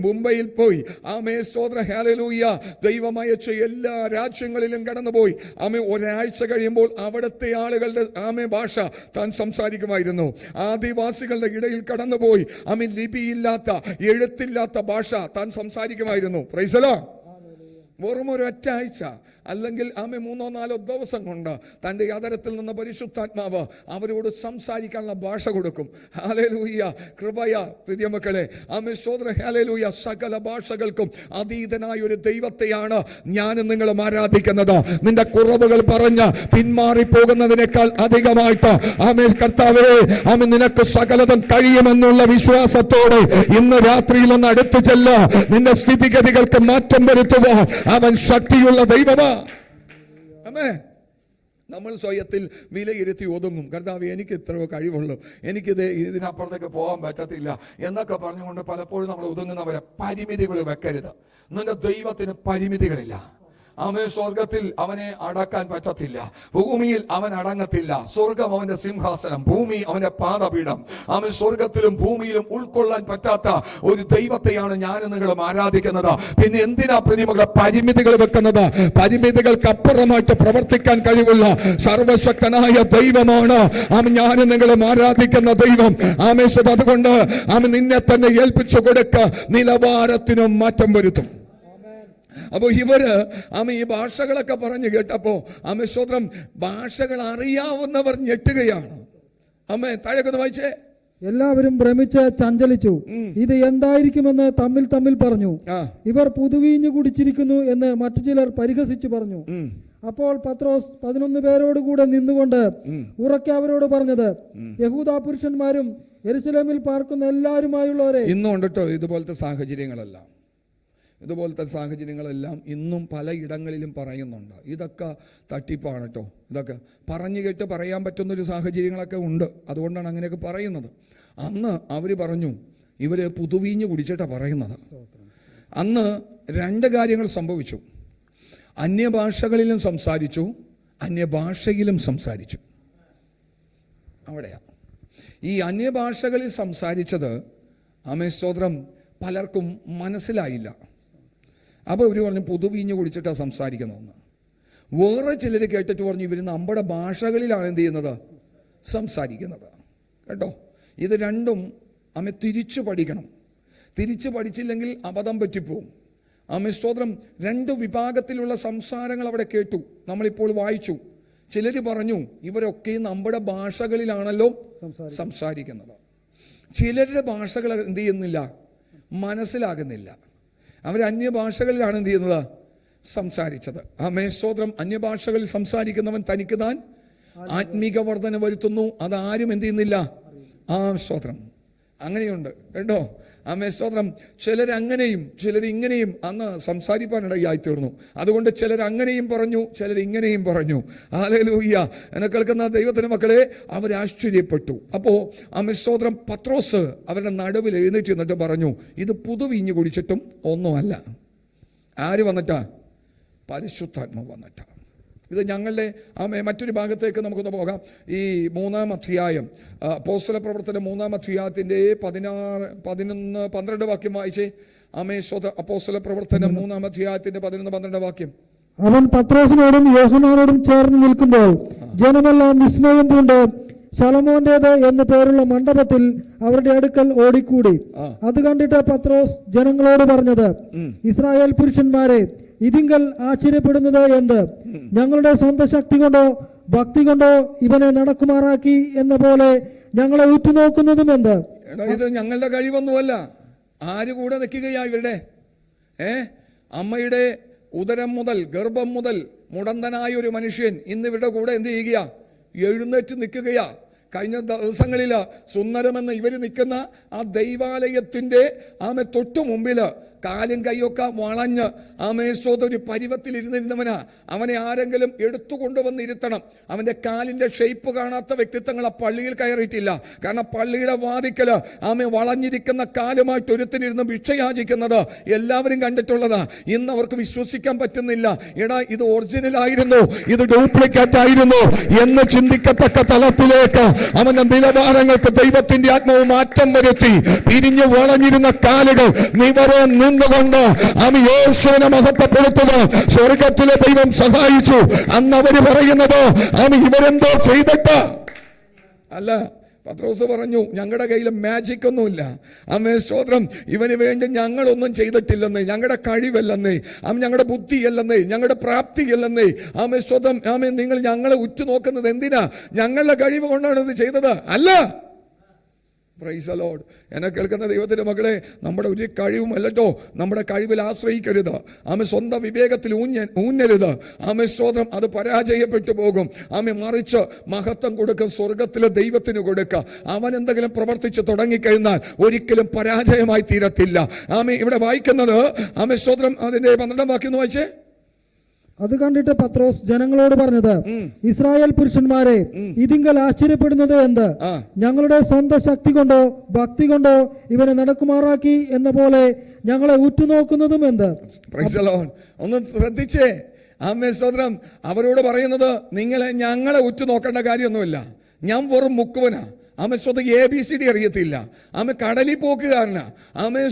മുംബൈയിൽ പോയി, ആമേ സ്തോത്ര ഹല്ലേലൂയ ദൈവമയച്ച എല്ലാ രാജ്യങ്ങളിലും കടന്നുപോയി. ആമേ ഒരാഴ്ച കഴിയുമ്പോൾ അവിടുത്തെ ആളുകളുടെ ആമേ ഭാഷ താൻ സംസാരിക്കുമായിരുന്നു. ആദിവാസികളുടെ ഇടയിൽ കടന്നുപോയി ആമേ ലിപിയില്ലാത്ത, എഴുത്തില്ലാത്ത ഭാഷ താൻ സംസാരിക്കുമായിരുന്നു. Price the Lord. വെറും ഒരൊറ്റ ആഴ്ച അല്ലെങ്കിൽ ആമേ 3-4 ദിവസം കൊണ്ട് തൻ്റെ അതരത്തിൽ നിന്ന് പരിശുദ്ധാത്മാവ് അവരോട് സംസാരിക്കാനുള്ള ഭാഷ കൊടുക്കും. ഹല്ലേലൂയ. കൃപയ പ്രിയ മക്കളെ. ആമേ സ്തോത്രം. ഹല്ലേലൂയ. സകല ഭാഷകൾക്കും അതീതനായ ഒരു ദൈവത്തെയാണ് ഞാനും നിങ്ങളും ആരാധിക്കുന്നത്. നിന്റെ കുറവുകൾ പറഞ്ഞ് പിന്മാറിപ്പോകുന്നതിനേക്കാൾ അധികമായിട്ട് ആമേ കർത്താവേ, ആമേ നിനക്ക് സകലതും കഴിയുമെന്നുള്ള വിശ്വാസത്തോടെ ഇന്ന് രാത്രിയിൽ ഒന്ന് അടുത്തു ചെല്ല. നിന്റെ സ്ഥിതിഗതികൾക്ക് മാറ്റം വരുത്തുവാൻ അവൻ ശക്തിയുള്ള ദൈവമാണ്. ആമേൻ. നമ്മൾ സ്വയത്തിൽ വിലയിരുത്തി ഒതുങ്ങും. കർത്താവേ, എനിക്ക് ഇത്രയോ കഴിവുള്ളൂ, ഇതിനപ്പുറത്തേക്ക് പോകാൻ പറ്റത്തില്ല എന്നൊക്കെ പറഞ്ഞുകൊണ്ട് പലപ്പോഴും നമ്മൾ ഒതുങ്ങുന്നവരെ പരിമിതികൾ വെക്കരുത്. നിന്റെ ദൈവത്തിന് പരിമിതികളില്ല. ആമേ സ്വർഗത്തിൽ അവനെ അടക്കാൻ പറ്റത്തില്ല, ഭൂമിയിൽ അവൻ അടങ്ങത്തില്ല. സ്വർഗം അവന്റെ സിംഹാസനം, ഭൂമി അവന്റെ പാദപീഠം. ആമേ സ്വർഗത്തിലും ഭൂമിയിലും ഉൾക്കൊള്ളാൻ പറ്റാത്ത ഒരു ദൈവത്തെയാണ് ഞാനും നിങ്ങളും ആരാധിക്കുന്നത്. പിന്നെ എന്തിനാ പ്രതിമകളെ പരിമിതികൾ വെക്കുന്നത്? പരിമിതികൾക്ക് അപ്പുറമായിട്ട് പ്രവർത്തിക്കാൻ കഴിവുള്ള സർവശക്തനായ ദൈവമാണ് ആമേ ഞാനും നിങ്ങളും ആരാധിക്കുന്ന ദൈവം. ആമേ അതുകൊണ്ട് ആമേ നിന്നെ തന്നെ ഏൽപ്പിച്ചു കൊടുക്ക, നിലവാരത്തിനും മാറ്റം വരുത്തും. അപ്പോൾ ഇവര് ആമേ ഈ ഭാഷകളൊക്കെ പറഞ്ഞു കേട്ടപ്പോ ആമേ സ്തോത്രം ഭാഷകൾ അറിയാവുന്നവർ ഞെട്ടുകയാണ്. ആമേ താഴേക്കൊന്ന് വായിച്ചേ. എല്ലാവരും ഭ്രമിച്ച് ചഞ്ചലിച്ചു. ഇത് എന്തായിരിക്കുമെന്ന് തമ്മിൽ പറഞ്ഞു. ഇവർ പുതുവീഞ്ഞു കുടിച്ചിരിക്കുന്നു എന്ന് മറ്റു ചിലർ പരിഹസിച്ചു പറഞ്ഞു. അപ്പോൾ പത്രോസ് 11 പേരോട് കൂടെ നിന്നുകൊണ്ട് ഉറക്കെ അവരോട് പറഞ്ഞത്, യഹൂദാ പുരുഷന്മാരും യെരൂശലേമിൽ പാർക്കുന്ന എല്ലാവരുമായുള്ളവരെ. ഇന്നും ഉണ്ട് കേട്ടോ ഇതുപോലത്തെ സാഹചര്യങ്ങളെല്ലാം ഇന്നും പലയിടങ്ങളിലും പറയുന്നുണ്ട്. ഇതൊക്കെ തട്ടിപ്പാണ് കേട്ടോ. ഇതൊക്കെ പറഞ്ഞു കേട്ട് പറയാൻ പറ്റുന്നൊരു സാഹചര്യങ്ങളൊക്കെ ഉണ്ട്. അതുകൊണ്ടാണ് അങ്ങനെയൊക്കെ പറയുന്നത്. അന്ന് അവർ പറഞ്ഞു ഇവർ പുതുവീഞ്ഞ് കുടിച്ചിട്ടാണ് പറയുന്നത്. അന്ന് 2 കാര്യങ്ങൾ സംഭവിച്ചു. അന്യഭാഷകളിലും സംസാരിച്ചു, അന്യഭാഷയിലും സംസാരിച്ചു. അവിടെയാണ് ഈ അന്യഭാഷകളിൽ സംസാരിച്ചത് ആമേ സ്തോത്രം പലർക്കും മനസ്സിലായില്ല. അപ്പോൾ ഇവർ പറഞ്ഞു പുതുവീഞ്ഞ് കുടിച്ചിട്ടാണ് സംസാരിക്കുന്നതെന്ന്. വേറെ ചിലർ കേട്ടിട്ട് പറഞ്ഞു ഇവർ നമ്മുടെ ഭാഷകളിലാണ് എന്ത് ചെയ്യുന്നത്, സംസാരിക്കുന്നത്. കേട്ടോ, ഇത് രണ്ടും ആമേ തിരിച്ചു പഠിക്കണം. തിരിച്ചു പഠിച്ചില്ലെങ്കിൽ അബദ്ധം പറ്റിപ്പോവും. ആമേ സ്തോത്രം 2 വിഭാഗത്തിലുള്ള സംസാരങ്ങൾ അവിടെ കേട്ടു, നമ്മളിപ്പോൾ വായിച്ചു. ചിലർ പറഞ്ഞു ഇവരൊക്കെ നമ്മുടെ ഭാഷകളിലാണല്ലോ സംസാരിക്കുന്നത്. ചിലരുടെ ഭാഷകൾ എന്ത് ചെയ്യുന്നില്ല, മനസ്സിലാകുന്നില്ല. അവർ അന്യഭാഷകളിലാണ് എന്ത് ചെയ്യുന്നത്, സംസാരിച്ചത്. ആമേ സ്തോത്രം. അന്യഭാഷകളിൽ സംസാരിക്കുന്നവൻ തനിക്ക് താൻ ആത്മീക വർധന വരുത്തുന്നു, അതാരും എന്ത് ചെയ്യുന്നില്ല. സ്തോത്രം. അങ്ങനെയുണ്ട് കേട്ടോ. ആമേ സ്തോത്രം. ചിലരങ്ങനെയും ചിലരിങ്ങനെയും അന്ന് സംസാരിപ്പാനിടയായി തീർന്നു. അതുകൊണ്ട് ചിലർ അങ്ങനെയും പറഞ്ഞു, ചിലർ ഇങ്ങനെയും പറഞ്ഞു. ഹല്ലേലൂയ. എന്നെ കേൾക്കുന്ന ദൈവത്തിന്റെ മക്കളെ, അവരാശ്ചര്യപ്പെട്ടു. അപ്പോൾ ആമേ സ്തോത്രം പത്രോസ് അവരുടെ നടുവിൽ എഴുന്നേറ്റ് എന്നിട്ട് പറഞ്ഞു, ഇത് പുതുവീഞ്ഞ് കുടിച്ചിട്ടും ഒന്നുമല്ല. ആര് വന്നിട്ടാ? പരിശുദ്ധാത്മാവ് വന്നിട്ടാ. ഇത് ഞങ്ങളുടെ മറ്റൊരു ഭാഗത്തേക്ക് നമുക്കൊന്ന് പോകാം. ഈ 3-ാം അധ്യായം, അപ്പോസ്തല പ്രവർത്തനം 3-ാം അധ്യായത്തിൻ്റെ 16, 11, 12 വാക്യം വായിച്ചേ. അപ്പോസ്തല പ്രവർത്തനം 3-ാം അധ്യായത്തിന്റെ 11, 12 വാക്യം. അവൻ പത്രോസിനോടും യോഹന്നാനോടും ചേർന്ന് നിൽക്കുമ്പോൾ ജനമെല്ലാം വിസ്മയം പൂണ്ട് ശലോമോന്റേത് എന്ന് പേരുള്ള മണ്ഡപത്തിൽ അവരുടെ അടുക്കൽ ഓടിക്കൂടി. അത് കണ്ടിട്ട് പത്രോസ് ജനങ്ങളോട് പറഞ്ഞത്, ഇസ്രായേൽ പുരുഷന്മാരെ, ഇതിങ്കൽ ആശ്ചര്യപ്പെടുന്നത് എന്ത്? ഞങ്ങളുടെ സ്വന്തം ശക്തി കൊണ്ടോ ഭക്തി കൊണ്ടോ ഇവനെ നടക്കുമാറാക്കി എന്ന പോലെ ഞങ്ങളെ ഉറ്റുനോക്കുന്നതും എന്ത്? ഇത് ഞങ്ങളുടെ കഴിവൊന്നുമല്ല. ആര് കൂടെ നിൽക്കുകയാ ഇവരുടെ? അമ്മയുടെ ഉദരം മുതൽ, ഗർഭം മുതൽ മുടന്തനായ ഒരു മനുഷ്യൻ ഇന്ന് ഇവരുടെ കൂടെ എന്ത് ചെയ്യുക? എഴുന്നേറ്റ് നിൽക്കുകയാ. കഴിഞ്ഞ ദിവസങ്ങളിൽ സുന്ദരമെന്ന് ഇവർ നിൽക്കുന്ന ആ ദൈവാലയത്തിന്റെ തൊട്ടു മുമ്പില് കാലും കൈയൊക്കെ വളഞ്ഞ് ഒരു പരുവത്തിലിരുന്നിരുന്നവനാ. അവനെ ആരെങ്കിലും എടുത്തു കൊണ്ടുവന്നിരുത്തണം. അവന്റെ കാലിന്റെ ഷേപ്പ് കാണാത്ത വ്യക്തിത്വങ്ങൾ ആ പള്ളിയിൽ കയറിയിട്ടില്ല. കാരണം പള്ളിയുടെ വാതിക്കല് വളഞ്ഞിരിക്കുന്ന കാലുമായിട്ട് ഒരുത്തിനിരുന്ന് ഭിക്ഷയാചിക്കുന്നത് എല്ലാവരും കണ്ടിട്ടുള്ളതാ. ഇന്ന് അവർക്ക് വിശ്വസിക്കാൻ പറ്റുന്നില്ല. എടാ, ഇത് ഒറിജിനൽ ആയിരുന്നു, ഇത് ഡ്യൂപ്ലിക്കേറ്റ് ആയിരുന്നു എന്ന് ചിന്തിക്കത്തക്ക തലത്തിലേക്ക് അവന്റെ നിലവാരങ്ങൾക്ക് ദൈവത്തിന്റെ ആത്മാവ് മാറ്റം വരുത്തി. പിരിഞ്ഞു വളഞ്ഞിരുന്ന കാലുകൾ നിവരെ നിന്നുകൊണ്ട് യേശുവിനെ മഹത്വപ്പെടുത്തുക സ്വർഗത്തിലെ ദൈവം സഹായിച്ചു. അന്ന് അവര് പറയുന്നത് ഇവരെന്തോ ചെയ്തിട്ട് അല്ല. പത്രോസ് പറഞ്ഞു, ഞങ്ങളുടെ കയ്യിൽ മാജിക് ഒന്നുമില്ല. സ്തോത്രം. ഇവന് വേണ്ടി ഞങ്ങളൊന്നും ചെയ്തിട്ടില്ലെന്നേ, ഞങ്ങളുടെ കഴിവല്ലെന്നേ, ഞങ്ങളുടെ ബുദ്ധിയല്ലെന്നേ, ഞങ്ങളുടെ പ്രാപ്തിയല്ലെന്നേ. സ്തോത്രം. നിങ്ങൾ ഞങ്ങളെ ഉറ്റുനോക്കുന്നത് എന്തിനാ? ഞങ്ങളുടെ കഴിവ് കൊണ്ടാണ് ഇത് ചെയ്തത് അല്ല. Price the Lord. എന്നെ കേൾക്കുന്ന ദൈവത്തിന്റെ മക്കളെ, നമ്മുടെ ഒരു കഴിവുമല്ലോ, നമ്മുടെ കഴിവിൽ ആശ്രയിക്കരുത്. സ്വന്തം വിവേകത്തിൽ ഊന്നരുത്. സ്തോത്രം. അത് പരാജയപ്പെട്ടു പോകും. മറിച്ച് മഹത്വം കൊടുക്കുക, സ്വർഗത്തിലെ ദൈവത്തിന് കൊടുക്കുക. അവൻ എന്തെങ്കിലും പ്രവർത്തിച്ച് തുടങ്ങിക്കഴിഞ്ഞാൽ ഒരിക്കലും പരാജയമായി തീരത്തില്ല. ഇവിടെ വായിക്കുന്നത് സ്തോത്രം, അതിന്റെ 12-ാം വാക്യം ഒന്ന് വായിച്ചേ. അത് കണ്ടിട്ട് പത്രോസ് ജനങ്ങളോട് പറഞ്ഞത്, ഇസ്രായേൽ പുരുഷന്മാരെ, ഇതിങ്കൽ ആശ്ചര്യപ്പെടുന്നത് എന്ത്? ഞങ്ങളുടെ സ്വന്തം ശക്തി കൊണ്ടോ ഭക്തി കൊണ്ടോ ഇവനെ നടക്കുമാറാക്കി എന്ന പോലെ ഞങ്ങളെ ഉറ്റുനോക്കുന്നതും എന്ത്? ഒന്ന് ശ്രദ്ധിച്ചേ. സ്തോത്രം. അവരോട് പറയുന്നത്, ഞങ്ങളെ ഉറ്റുനോക്കേണ്ട കാര്യമൊന്നുമില്ല, ഞാൻ വെറും മുക്കുവനാ. സ്വന്തം ABCD അറിയത്തില്ല. കടലിൽ പോക്കുകാരനാ.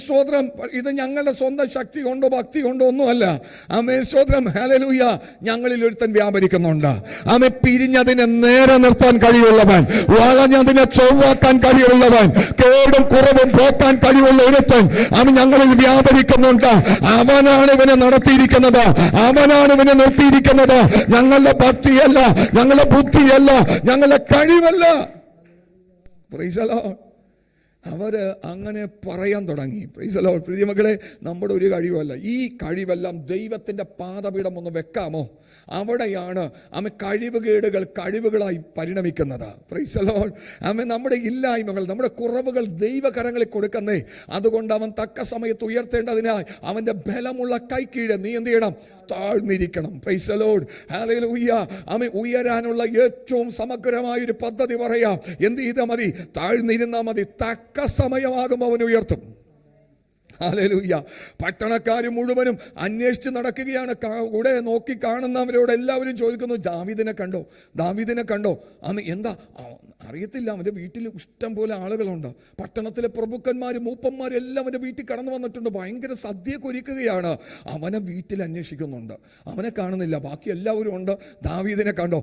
സ്തോത്രം. ഇത് ഞങ്ങളുടെ സ്വന്തം ശക്തി കൊണ്ടോ ഭക്തി കൊണ്ടോ ഒന്നുമല്ല. സ്തോത്രം. ഹല്ലേലൂയ. ഞങ്ങളിൽ ഒരുത്തൻ വ്യാപരിക്കുന്നുണ്ട്. പിരിഞ്ഞതിനെ നേരെ നിർത്താൻ കഴിവുള്ളവൻ, വളഞ്ഞതിനെ ചൊവ്വാക്കാൻ കഴിവുള്ളവൻ, കേടും കുറവും പോക്കാൻ കഴിവുള്ള ഒരുത്തൻ ഞങ്ങളിൽ വ്യാപരിക്കുന്നുണ്ട്. അവനാണ് ഇവനെ നടത്തിയിരിക്കുന്നത്, അവനാണ് ഇവനെ നിർത്തിയിരിക്കുന്നത്. ഞങ്ങളുടെ ഭക്തിയല്ല, ഞങ്ങളുടെ ബുദ്ധിയല്ല, ഞങ്ങളുടെ കഴിവല്ല. Price the Lord. അവര് അങ്ങനെ പറയാൻ തുടങ്ങി. Price the Lord. പ്രിയ മക്കളെ, നമ്മുടെ ഒരു കഴിവല്ല. ഈ കഴിവെല്ലാം ദൈവത്തിന്റെ പാദപീഠം ഒന്ന് വെക്കാമോ? അവിടെയാണ് കഴിവുകേടുകൾ കഴിവുകളായി പരിണമിക്കുന്നത്. Praise the Lord. നമ്മുടെ ഇല്ലായ്മകൾ, നമ്മുടെ കുറവുകൾ ദൈവകരങ്ങളിൽ കൊടുക്കുന്നേ. അതുകൊണ്ട് അവൻ തക്ക സമയത്ത് ഉയർത്തേണ്ടതിനായി അവന്റെ ബലമുള്ള കൈക്കീഴ് നീ എന്ത് ചെയ്യണം? താഴ്ന്നിരിക്കണം. Praise the Lord. ഹല്ലേലൂയ. ഉയരാനുള്ള ഏറ്റവും സമഗ്രമായൊരു പദ്ധതി പറയാം. എന്ത് ചെയ്താൽ മതി? താഴ്ന്നിരുന്നാൽ മതി. തക്ക സമയമാകും അവൻ ഉയർത്തും. ഹല്ലേലൂയ. പട്ടണക്കാര് മുഴുവനും അന്വേഷിച്ച് നടക്കുകയാണ്. കൂടെ നോക്കി കാണുന്നവരോട് എല്ലാവരും ചോദിക്കുന്നു, ദാവീദിനെ കണ്ടോ? ദാവീദിനെ കണ്ടോ? എന്താ അറിയത്തില്ല. അവൻ്റെ വീട്ടിൽ ഇഷ്ടം പോലെ ആളുകളുണ്ട്. പട്ടണത്തിലെ പ്രഭുക്കന്മാരും മൂപ്പന്മാരും എല്ലാം അവൻ്റെ വീട്ടിൽ കടന്നു വന്നിട്ടുണ്ട്. ഭയങ്കര സദ്യയൊക്കെ ഒരുക്കുകയാണ്. അവനെ വീട്ടിൽ അന്വേഷിക്കുന്നുണ്ട്, അവനെ കാണുന്നില്ല. ബാക്കി എല്ലാവരും ഉണ്ട്. ദാവീദിനെ കണ്ടോ?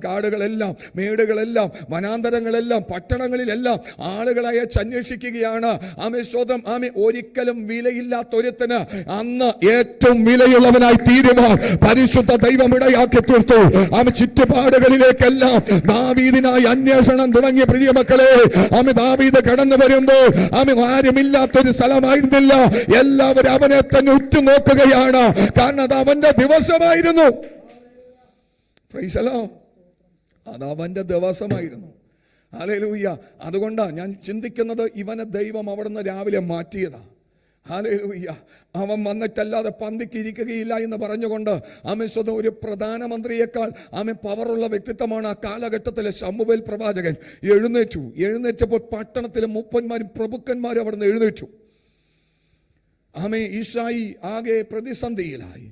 കാടുകളെല്ലാം, മേടുകളെല്ലാം, വനാന്തരങ്ങളെല്ലാം, പട്ടണങ്ങളിലെല്ലാം ആളുകളെ അന്വേഷിക്കുകയാണ്. സ്വതം ഒരിക്കലും വിലയില്ലാത്തൊരുത്തന് അന്ന് ഏറ്റവും വിലയുള്ളവനായി തീരുവാൻ പരിശുദ്ധ ദൈവം ഇടയാക്കി തീർത്തു. ചുറ്റുപാടുകളിലേക്കെല്ലാം ദാവീദിനായി അന്വേഷണം തുടങ്ങിയ പ്രിയ മക്കളെ, ദാവീദ് കടന്നു വരുമ്പോൾ ആരുമില്ലാത്തൊരു സ്ഥലമായിരുന്നില്ല. എല്ലാവരും അവനെ തന്നെ ഉറ്റുനോക്കുകയാണ്. കാരണം അത് അവന്റെ ദിവസമായിരുന്നു. Price the Lord. അത് അവന്റെ ദിവസമായിരുന്നു. ഹല്ലേലൂയ. അതുകൊണ്ടാണ് ഞാൻ ചിന്തിക്കുന്നത്, ഇവനെ ദൈവം അവിടുന്ന് രാവിലെ മാറ്റിയതാ. ഹല്ലേലൂയ. അവൻ വന്നിട്ടല്ലാതെ പന്തിക്ക് ഇരിക്കുകയില്ല എന്ന് പറഞ്ഞുകൊണ്ട് സ്വതം ഒരു പ്രധാനമന്ത്രിയേക്കാൾ പവറുള്ള വ്യക്തിത്വമാണ് ആ കാലഘട്ടത്തിലെ ശമൂവേൽ പ്രവാചകൻ. എഴുന്നേറ്റപ്പോൾ പട്ടണത്തിലെ മൂപ്പന്മാരും പ്രഭുക്കന്മാരും അവിടുന്ന് എഴുന്നേറ്റു. ഈശായി ആകെ പ്രതിസന്ധിയിലായി.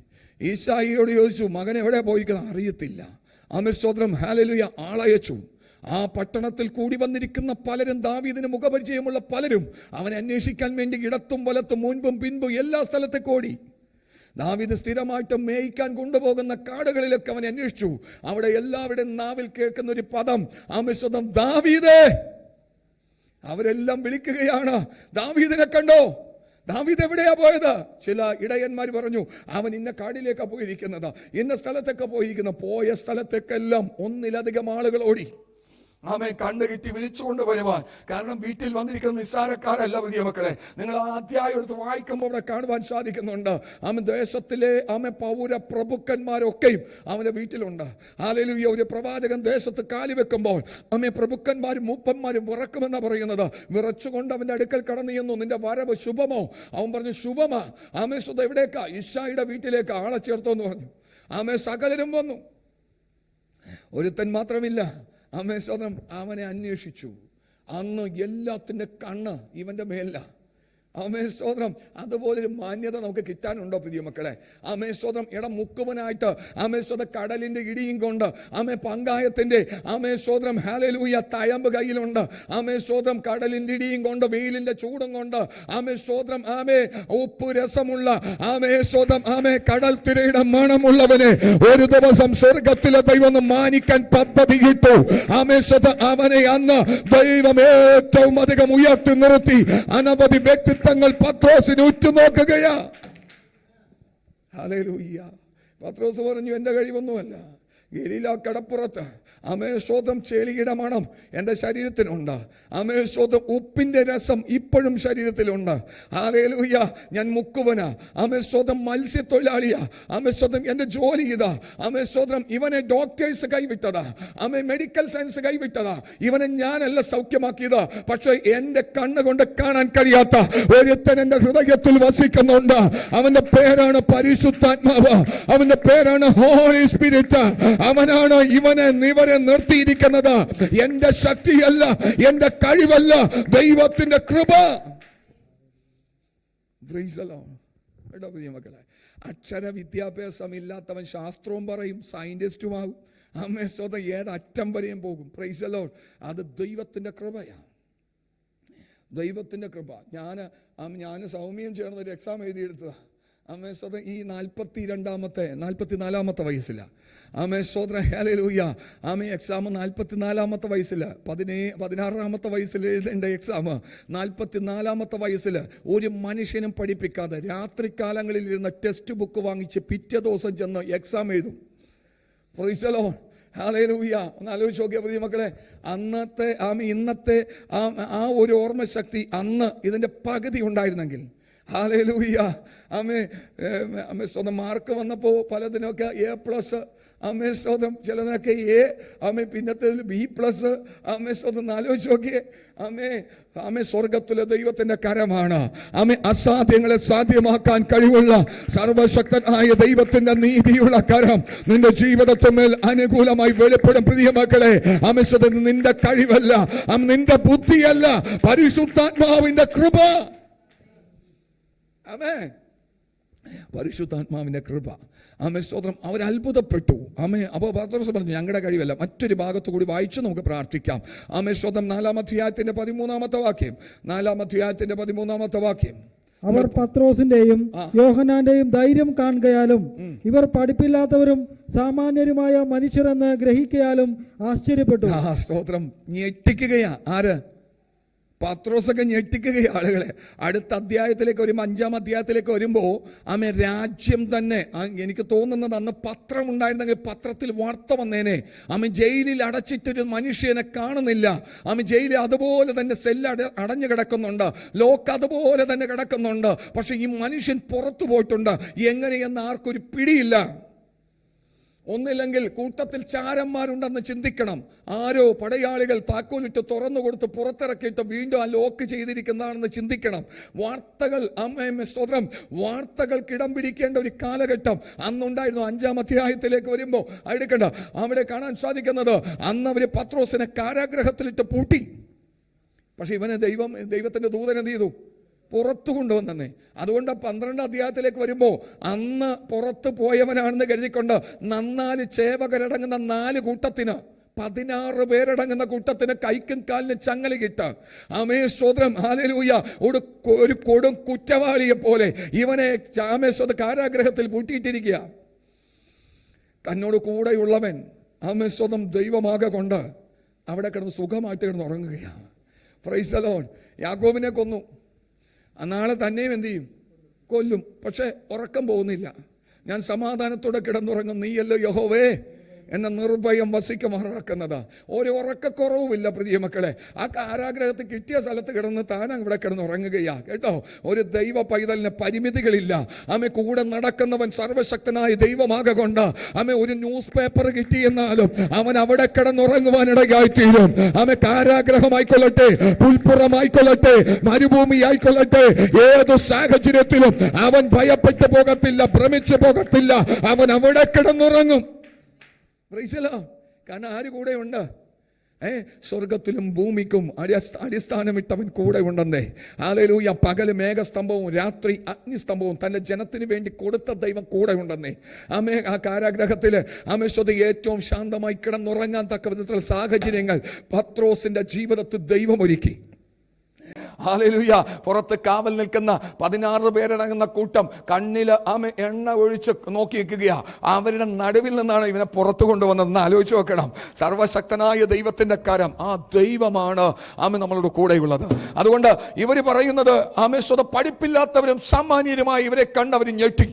ഈശായിയോട് ചോദിച്ചു, മകൻ എവിടെ പോയിരിക്കുന്നത്? അറിയത്തില്ല. ആമേൻ സ്തോത്രം. ഹല്ലേലൂയ. ആളയച്ചു. ആ പട്ടണത്തിൽ കൂടി വന്നിരിക്കുന്ന പലരും, ദാവീദിന് മുഖപരിചയമുള്ള പലരും അവനെ അന്വേഷിക്കാൻ വേണ്ടി ഇടത്തും വലത്തും മുൻപും പിൻപും എല്ലാ സ്ഥലത്തേക്ക് ഓടി. ദാവീദ് സ്ഥിരമായിട്ട് മേയ്ക്കാൻ കൊണ്ടുപോകുന്ന കാടുകളിലൊക്കെ അവൻ അന്വേഷിച്ചു. അവിടെ എല്ലാവരുടെയും നാവിൽ കേൾക്കുന്ന ഒരു പദം, ആമേൻ സ്തോത്രം, ദാവീദേ. അവരെല്ലാം വിളിക്കുകയാണ്, ദാവീദിനെ കണ്ടോ? ദാവീദ് എവിടെയാ പോയത്? ചില ഇടയന്മാർ പറഞ്ഞു, അവൻ ഇന്ന കാടിലേക്കാ പോയിരിക്കുന്നത്, ഇന്ന സ്ഥലത്തൊക്കെ പോയിരിക്കുന്നത്. പോയ സ്ഥലത്തേക്കെല്ലാം ഒന്നിലധികം ആളുകൾ ഓടി. ആമേ കണ്ണു കിട്ടി വിളിച്ചുകൊണ്ട് വരുവാൻ. കാരണം വീട്ടിൽ വന്നിരിക്കുന്ന നിസ്സാരക്കാരല്ല പ്രിയ മക്കളെ. നിങ്ങൾ ആ അധ്യായം എടുത്ത് വായിക്കുമ്പോൾ അവിടെ കാണുവാൻ സാധിക്കുന്നുണ്ട്. ആമേ ദേശത്തിലെ പൗര പ്രഭുക്കന്മാരൊക്കെയും അവന്റെ വീട്ടിലുണ്ട്. ഹല്ലേലൂയ. ഒരു പ്രവാചകൻ ദേശത്ത് കാലി വെക്കുമ്പോൾ പ്രഭുക്കന്മാരും മൂപ്പന്മാരും വിറക്കുമെന്നാ പറയുന്നത്. വിറച്ചുകൊണ്ട് അവന്റെ അടുക്കൽ കടന്നു ചെന്നു, നിന്റെ വരവ് ശുഭമോ? അവൻ പറഞ്ഞു, ശുഭമാ. ആമേ സുധ എവിടേക്കാ? ഇശായിയുടെ വീട്ടിലേക്ക് ആളെ ചേർത്തോന്ന് പറഞ്ഞു. ആമേ സകലരും വന്നു, ഒരുത്തൻ മാത്രമില്ല. ആമേൻ സ്തോത്രം. അവനെ അന്വേഷിച്ചു. അന്ന് എല്ലാത്തിൻ്റെ കണ്ണ് ഇവന്റെ മേലില. ആമേൻ സ്തോത്രം. അതുപോലൊരു മാന്യത നമുക്ക് കിട്ടാനുണ്ടോ പ്രിയ മക്കളെ? ആമേൻ സ്തോത്രം. മുക്കുവനായിട്ട് ആമേൻ സ്തോത്രം കടലിന്റെ ഇടിയും കൊണ്ട് പങ്കായത്തിന്റെ ആമേൻ സ്തോത്രം ഹല്ലേലൂയ തയമ്പ് കയ്യിലുണ്ട്. ആമേൻ സ്തോത്രം. കടലിന്റെ ഇടിയും കൊണ്ട്, വെയിലിന്റെ ചൂടും കൊണ്ട് ആമേൻ സ്തോത്രം ഉപ്പ് രസമുള്ള ആമേൻ സ്തോത്രം കടൽ തിരയുടെ മണമുള്ളവനെ ഒരു ദിവസം സ്വർഗത്തിലെ ദൈവം മാനിക്കാൻ പദ്ധതി ഇട്ടു. ആമേൻ സ്തോത്രം. അവനെ അന്ന് ദൈവം ഏറ്റവും അധികം ഉയർത്തി നിർത്തി. അനവധി വ്യക്തി തങ്ങൾ പത്രോസിനെ ഉറ്റുനോക്കുകയാ. ഹല്ലേലൂയ. പത്രോസ് പറഞ്ഞു, എന്റെ കഴിവൊന്നുമല്ല. ഗലീല കടപ്പുറത്ത് ആമേൻ സ്തോത്രം ചെളിയുടെ മണം എൻ്റെ ശരീരത്തിനുണ്ട്. ആമേൻ സ്തോത്രം ഉപ്പിൻ്റെ രസം ഇപ്പോഴും ശരീരത്തിലുണ്ട്. ഹല്ലേലൂയ. ഞാൻ മുക്കുവനാ. ആമേൻ സ്തോത്രം മത്സ്യത്തൊഴിലാളിയാ. ആമേൻ സ്തോത്രം എൻ്റെ ജോലി ഇതാ. ആമേൻ സ്തോത്രം ഇവനെ ഡോക്ടേഴ്സ് കൈവിട്ടതാ. ആമേൻ മെഡിക്കൽ സയൻസ് കൈവിട്ടതാ. ഇവനെ ഞാനല്ല സൗഖ്യമാക്കിയത്. പക്ഷേ എൻ്റെ കണ്ണുകൊണ്ട് കാണാൻ കഴിയാത്ത ഒരുത്തൻ എൻ്റെ ഹൃദയത്തിൽ വസിക്കുന്നുണ്ട്. അവന്റെ പേരാണ് പരിശുദ്ധാത്മാവ്. അവന്റെ പേരാണ് ഹോളി സ്പിരിറ്റ്. അവനാണ് ഇവനെ നിർത്തിയിരിക്കുന്നത്. എന്റെ ശക്തിയല്ല, എന്റെ കഴിവല്ല, ദൈവത്തിന്റെ കൃപ. മക്കളെ, അക്ഷര വിദ്യാഭ്യാസം ഇല്ലാത്തവൻ ശാസ്ത്രവും പറയും, സയന്റിസ്റ്റുമാകും. അമ്മേ സ്വതം ഏതറ്റം വരെയും പോകും. Price the Lord. അത് ദൈവത്തിന്റെ കൃപയാണ്. ദൈവത്തിന്റെ കൃപ. ഞാൻ സൗമ്യം ചേർന്നൊരു എക്സാം എഴുതിയെടുത്തതാ. ആമേ സ്വതം ഈ 44 വയസ്സിലാണ്. ആമേ സ്വതം ഹല്ലേലൂയ. ആമേ എക്സാം 44 വയസ്സിൽ, 16 വയസ്സിൽ എഴുതേണ്ട എക്സാം 44 വയസ്സിൽ ഒരു മനുഷ്യനും പഠിപ്പിക്കാതെ രാത്രികാലങ്ങളിൽ ഇരുന്ന ടെക്സ്റ്റ് ബുക്ക് വാങ്ങിച്ച് പിറ്റേ ദിവസം ചെന്ന് എക്സാം എഴുതും. Price the Lord. ഹല്ലേലൂയ. ഒന്ന് ആലോചിച്ച് നോക്കിയാൽ പ്രിയ മക്കളെ, അന്നത്തെ ഇന്നത്തെ ആ ഒരു ഓർമ്മശക്തി അന്ന് ഇതിൻ്റെ പകുതി ഉണ്ടായിരുന്നെങ്കിൽ. ഹല്ലേലൂയ. ആമേ സ്വന്തം മാർക്ക് വന്നപ്പോൾ പലതിനൊക്കെ A+, ആമേ സ്വന്തം ചിലതിനൊക്കെ A, പിന്നത്തേതിൽ B+, ആമേ സ്വന്തം ആലോചിച്ച് നോക്കിയേ. ആമേ സ്വർഗത്തിലെ ദൈവത്തിന്റെ കരമാണ്. അസാധ്യങ്ങളെ സാധ്യമാക്കാൻ കഴിവുള്ള സർവശക്തനായ ദൈവത്തിന്റെ നീതിയുള്ള കരം നിന്റെ ജീവിതത്തിന്മേൽ അനുകൂലമായി വെളിപ്പെടും പ്രിയ മക്കളെ. നിന്റെ കഴിവല്ല, നിന്റെ ബുദ്ധിയല്ല, പരിശുദ്ധാത്മാവിന്റെ കൃപ. പരിശുദ്ധാത്മാവിന്റെ കൃപ. സ്തോത്രം. അവർ അത്ഭുതപ്പെട്ടു. അപ്പോൾ പത്രോസ് പറഞ്ഞു, ഞങ്ങളുടെ കഴിവല്ല. മറ്റൊരു ഭാഗത്തു കൂടി വായിച്ചു നമുക്ക് പ്രാർത്ഥിക്കാം. സ്തോത്രം. 4-ാം അധ്യായത്തിന്റെ 13-ാമത്തെ വാക്യം. 4-ാം അധ്യായത്തിന്റെ 13-ാമത്തെ വാക്യം. അവർ പത്രോസിന്റെയും യോഹന്നാന്റെയും ധൈര്യം കാണുകയാലും ഇവർ പഠിപ്പില്ലാത്തവരും സാമാന്യരുമായ മനുഷ്യരെന്ന് ഗ്രഹിക്കയാലും ആശ്ചര്യപ്പെട്ടു. സ്തോത്രം. ഞെട്ടിക്കുകയാ. ആര്? പത്രോസൊക്കെ ഞെട്ടിക്കുകയും ആളുകളെ. അടുത്ത അധ്യായത്തിലേക്ക് വരുമ്പോൾ, 5-ാം അധ്യായത്തിലേക്ക് വരുമ്പോൾ രാജ്യം തന്നെ, എനിക്ക് തോന്നുന്നത് അന്ന് പത്രം ഉണ്ടായിരുന്നെങ്കിൽ പത്രത്തിൽ വാർത്ത വന്നേനെ. ജയിലിൽ അടച്ചിട്ടൊരു മനുഷ്യനെ കാണുന്നില്ല. ജയിലിൽ അതുപോലെ തന്നെ സെല്ല് അടഞ്ഞു കിടക്കുന്നുണ്ട്, ലോക്ക് അതുപോലെ തന്നെ കിടക്കുന്നുണ്ട്. പക്ഷെ ഈ മനുഷ്യൻ പുറത്തു പോയിട്ടുണ്ട്. എങ്ങനെയെന്ന് ആർക്കൊരു പിടിയില്ല. ഒന്നില്ലെങ്കിൽ കൂട്ടത്തിൽ ചാരന്മാരുണ്ടെന്ന് ചിന്തിക്കണം. ആരോ പടയാളികൾ താക്കോലിട്ട് തുറന്നു കൊടുത്ത് പുറത്തിറക്കിയിട്ട് വീണ്ടും ആ ലോക്ക് ചെയ്തിരിക്കുന്നതാണെന്ന് ചിന്തിക്കണം. വാർത്തകൾ സ്തോത്രം, വാർത്തകൾക്ക് ഇടം പിടിക്കേണ്ട ഒരു കാലഘട്ടം അന്നുണ്ടായിരുന്നു. 5-ാം അധ്യായത്തിലേക്ക് വരുമ്പോൾ എടുക്കണ്ട, അവിടെ കാണാൻ സാധിക്കുന്നത് അന്ന് അവർ പത്രോസിനെ കാരാഗ്രഹത്തിലിട്ട് പൂട്ടി. പക്ഷെ ഇവനെ ദൈവത്തിന്റെ ദൂതൻ എന്ത് ചെയ്തു? പുറത്തു കൊണ്ടുവന്നേ. അതുകൊണ്ട് 12 അധ്യായത്തിലേക്ക് വരുമ്പോൾ അന്ന് പുറത്ത് പോയവനാണെന്ന് കരുതിക്കൊണ്ട് നന്നാല് ചേവകരടങ്ങുന്ന 4 കൂട്ടത്തിന് 16 പേരടങ്ങുന്ന കൂട്ടത്തിന് കൈക്കും കാലിനും ചങ്ങലകിട്ട് ആമേസ്തോത്രം ഹല്ലേലൂയ ഒരു കൊടും കുറ്റവാളിയെ പോലെ ഇവനെ ആമേസ്തോത്രം കാരാഗ്രഹത്തിൽ പൂട്ടിയിട്ടിരിക്കുക. തന്നോട് കൂടെയുള്ളവൻ ആമേസ്തോത്രം ദൈവമാകെ കൊണ്ട് അവിടെ കിടന്ന് സുഖമായിട്ട് കിടന്ന് ഉറങ്ങുകയാണ്. Praise the Lord. യാക്കോബിനെ കൊന്നു, നാളെ തന്നെയും എന്ത് ചെയ്യും? കൊല്ലും. പക്ഷെ ഉറക്കം പോകുന്നില്ല. ഞാൻ സമാധാനത്തോടെ കിടന്നുറങ്ങും, നീയല്ലോ യഹോവേ എന്നെ നിർഭയം വസിക്കുമാറാക്കുന്നത്. ഒരു ഉറക്കക്കുറവുമില്ല പ്രിയ മക്കളെ. ആ കാരാഗ്രഹത്തിൽ കിട്ടിയ സ്ഥലത്ത് കിടന്ന് താൻ ഇവിടെ കിടന്ന് ഉറങ്ങുകയാ കേട്ടോ. ഒരു ദൈവ പൈതലിന് പരിമിതികളില്ല. ആമേ കൂടെ നടക്കുന്നവൻ സർവശക്തനായ ദൈവമാകെ കൊണ്ട് ആമേ ഒരു ന്യൂസ് പേപ്പർ കിട്ടിയെന്നാലും അവൻ അവിടെ കിടന്നുറങ്ങുവാനിടയായിത്തീരും. ആമേ കാരാഗ്രഹമായിക്കൊള്ളട്ടെ, പുൽപ്പുറമായിക്കൊള്ളട്ടെ, മരുഭൂമി ആയിക്കൊള്ളട്ടെ, ഏതു സാഹചര്യത്തിലും അവൻ ഭയപ്പെട്ടു പോകത്തില്ല, ഭ്രമിച്ചു പോകത്തില്ല. അവൻ അവിടെ കിടന്നുറങ്ങും. കാരണം ആര് കൂടെ ഉണ്ട്? സ്വർഗത്തിലും ഭൂമിക്കും അടിസ്ഥാനമിട്ടവൻ കൂടെ ഉണ്ടെന്നേ. ഹല്ലേലൂയ. പകല് മേഘസ്തംഭവും രാത്രി അഗ്നിസ്തംഭവും തന്റെ ജനത്തിന് വേണ്ടി കൊടുത്ത ദൈവം കൂടെ ഉണ്ടെന്നേ. ആ കാരാഗ്രഹത്തില് ഏറ്റവും ശാന്തമായി കിടന്നുറങ്ങാൻ തക്ക വിധത്തിൽ സാഹചര്യങ്ങൾ പത്രോസിന്റെ ജീവിതത്തിൽ ദൈവം ഒരുക്കി. ഹല്ലേലൂയ. പുറത്ത് കാവൽ നിൽക്കുന്ന 16 പേരടങ്ങുന്ന കൂട്ടം കണ്ണില് എണ്ണ ഒഴിച്ച് നോക്കി നിൽക്കുകയാ. അവരുടെ നടുവിൽ നിന്നാണ് ഇവനെ പുറത്തു കൊണ്ടുവന്നതെന്ന് ആലോചിച്ച് നോക്കണം. സർവശക്തനായ ദൈവത്തിന്റെ കരം, ആ ദൈവമാണ് നമ്മളോട് കൂടെയുള്ളത്. അതുകൊണ്ട് ഇവര് പറയുന്നത് പഠിപ്പില്ലാത്തവരും സാമാന്യരുമായി ഇവരെ കണ്ടവർ ഞെട്ടി.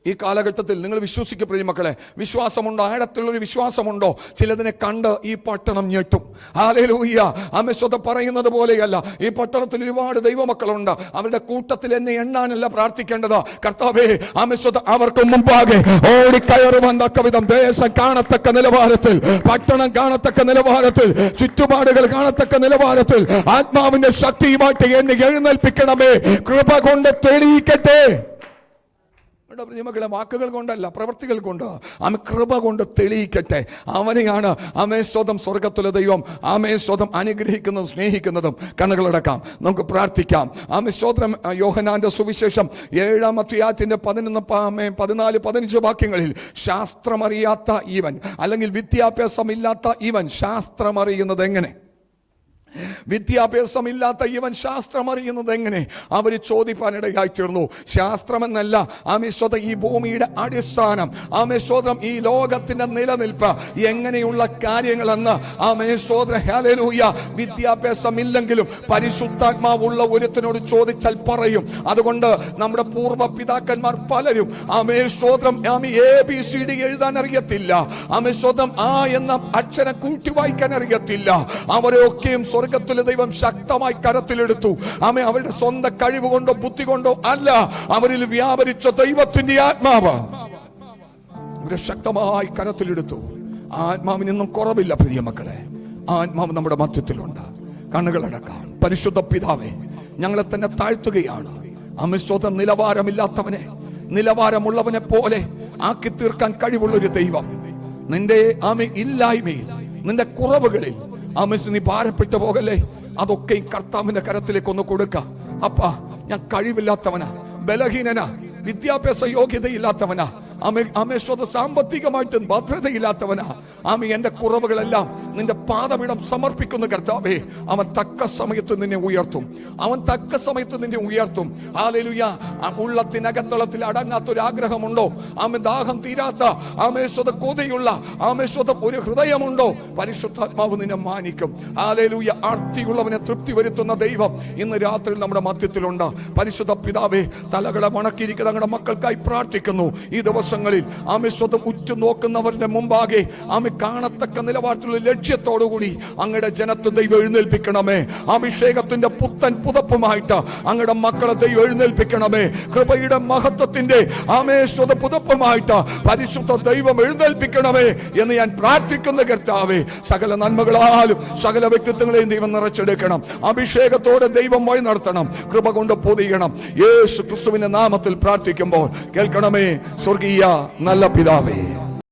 ഈ കാലഘട്ടത്തിൽ നിങ്ങൾ വിശ്വസിക്കുക പ്രിയ മക്കളെ. വിശ്വാസമുണ്ടോ? ആഴത്തുള്ളൊരു വിശ്വാസമുണ്ടോ? ചിലതിനെ കണ്ട് ഈ പട്ടണം ഞെട്ടും. ഹല്ലേലൂയ. പറയുന്നത് പോലെയല്ല. ഈ പട്ടണത്തിൽ ഒരുപാട് ദൈവമക്കളുണ്ട്. അവരുടെ കൂട്ടത്തിൽ എന്നെ എണ്ണാനല്ല പ്രാർത്ഥിക്കേണ്ടത്. കർത്താവേ അവർക്ക് മുമ്പാകെ ഓടിക്കയറുവാൻ തക്ക വിധം ദേശം കാണത്തക്ക നിലവാരത്തിൽ, പട്ടണം കാണത്തക്ക നിലവാരത്തിൽ, ചുറ്റുപാടുകൾ കാണത്തക്ക നിലവാരത്തിൽ ആത്മാവിന്റെ ശക്തിയുമായിട്ട് എന്നെ എഴുന്നേൽപ്പിക്കണമേ. കൃപ കൊണ്ട് തെളിയിക്കട്ടെ. മക്കളെ, വാക്കുകൾ കൊണ്ടല്ല, പ്രവൃത്തികൾ കൊണ്ട് കൃപ കൊണ്ട് തെളിയിക്കട്ടെ. അവനെയാണ് സ്വർഗത്തിലെ ദൈവം അനുഗ്രഹിക്കുന്നതും സ്നേഹിക്കുന്നതും. കണ്ണുകളടക്കാം, നമുക്ക് പ്രാർത്ഥിക്കാം. യോഹന്നാന്റെ സുവിശേഷം 7-ാം അധ്യായത്തിന്റെ 14-15 വാക്യങ്ങളിൽ ശാസ്ത്രമറിയാത്ത ഇവൻ, അല്ലെങ്കിൽ വിദ്യാഭ്യാസമില്ലാത്ത ഇവൻ ശാസ്ത്രമറിയുന്നത് എങ്ങനെ? വിദ്യാഭ്യാസമില്ലാത്ത ഇവൻ ശാസ്ത്രം അറിയുന്നത് എങ്ങനെ? അവര് ചോദിപ്പാനിടയായി തീർന്നു. ശാസ്ത്രമെന്നല്ല ഈ ഭൂമിയുടെ അടിസ്ഥാനം, ഈ ലോകത്തിന്റെ നിലനിൽപ്പ് എങ്ങനെയുള്ള കാര്യങ്ങളെന്ന് ഹല്ലേലൂയ വിദ്യാഭ്യാസമില്ലെങ്കിലും പരിശുദ്ധാത്മാവുള്ള ഒരുത്തനോട് ചോദിച്ചാൽ പറയും. അതുകൊണ്ട് നമ്മുടെ പൂർവ്വ പിതാക്കന്മാർ പലരും ABCD എഴുതാൻ അറിയത്തില്ല, ആ എന്ന അക്ഷരം കൂട്ടി വായിക്കാൻ അറിയത്തില്ല. അവരെയൊക്കെയും സ്വർഗത്തിലെ ദൈവം ശക്തമായി കരത്തിലെടുത്തു. അവരുടെ സ്വന്തം കഴിവ് കൊണ്ടോ ബുദ്ധി കൊണ്ടോ അല്ല, അവരിൽ വ്യാപരിച്ച ദൈവത്തിന്റെ ആത്മാവ് അവരെ ശക്തമായി കരത്തിലെടുത്തു. ആത്മാവിനൊന്നും കുറവില്ല പ്രിയ മക്കളെ. ആത്മാവ് നമ്മുടെ മധ്യത്തിലുണ്ട്. കണ്ണുകളടക്കാം. പരിശുദ്ധ പിതാവേ, ഞങ്ങളെ തന്നെ താഴ്ത്തുകയാണ്. നിലവാരമില്ലാത്തവനെ നിലവാരമുള്ളവനെ പോലെ ആക്കി തീർക്കാൻ കഴിവുള്ളൊരു ദൈവം, നിന്റെ ഇല്ലായ്മയിൽ, നിന്റെ കുറവുകളിൽ നീ ഭാരപ്പെട്ടു പോകല്ലേ. അതൊക്കെ കർത്താവിന്റെ കരത്തിലേക്ക് ഒന്ന് കൊടുക്ക. അപ്പാ, ഞാൻ കഴിവില്ലാത്തവനാ, ബലഹീനനാ, വിദ്യാഭ്യാസ യോഗ്യതയില്ലാത്തവനാ, സാമ്പത്തികമായിട്ട് ഭദ്രതയില്ലാത്തവനാ. എന്റെ കുറവുകളെല്ലാം നിന്റെ പാദപീഠം സമർപ്പിക്കുന്ന കർത്താവേ, അവൻ തക്ക സമയത്ത് നിന്നെ ഉയർത്തും. അവൻ തക്ക സമയത്ത് നിന്നെ ഉയർത്തും. ഹല്ലേലൂയ. ഉള്ളത്തിനകത്തളത്തിൽ അടങ്ങാത്തൊരു ആഗ്രഹമുണ്ടോ? ദാഹം തീരാത്ത കൊതിയുള്ള ഒരു ഹൃദയമുണ്ടോ? പരിശുദ്ധാത്മാവ് നിന്നെ മാനിക്കും. ഹല്ലേലൂയ. ആർത്തിയുള്ളവനെ തൃപ്തി വരുത്തുന്ന ദൈവം ഇന്ന് രാത്രി നമ്മുടെ മധ്യത്തിലുണ്ട്. പരിശുദ്ധ പിതാവേ, തലകളെ മണക്കിയിരിക്കുന്ന ഞങ്ങളുടെ മക്കൾക്കായി പ്രാർത്ഥിക്കുന്നു. ഈ ദിവസങ്ങളിൽ ഉറ്റു നോക്കുന്നവരുടെ മുമ്പാകെ കാണത്തക്ക നിലവാരത്തിലുള്ള ലക്ഷ്യത്തോടുകൂടി അങ്ങയുടെ ജനത്തെ ദൈവം എഴുന്നേൽപ്പിക്കണമേ. അഭിഷേകത്തിന്റെ പുത്തൻ പുതപ്പുമായിട്ട് അങ്ങയുടെ മക്കളെ ദൈവം എഴുന്നേൽപ്പിക്കണമേ. കൃപയുടെ മഹത്വത്തിന്റെ പുതപ്പുമായിട്ട് പരിശുദ്ധ ദൈവം എഴുന്നേൽപ്പിക്കണമേ എന്ന് ഞാൻ പ്രാർത്ഥിക്കുന്ന കർത്താവേ, സകല നന്മകളാലും സകല വ്യക്തിത്വങ്ങളെയും ദൈവം നിറച്ചെടുക്കണം. അഭിഷേകത്തോടെ ദൈവം വഴി നടത്തണം. കൃപ കൊണ്ട് പൊതിയണം. യേശു ക്രിസ്തുവിന്റെ നാമത്തിൽ പ്രാർത്ഥിക്കുമ്പോൾ കേൾക്കണമേ സ്വർഗീയ നല്ല പിതാവേ.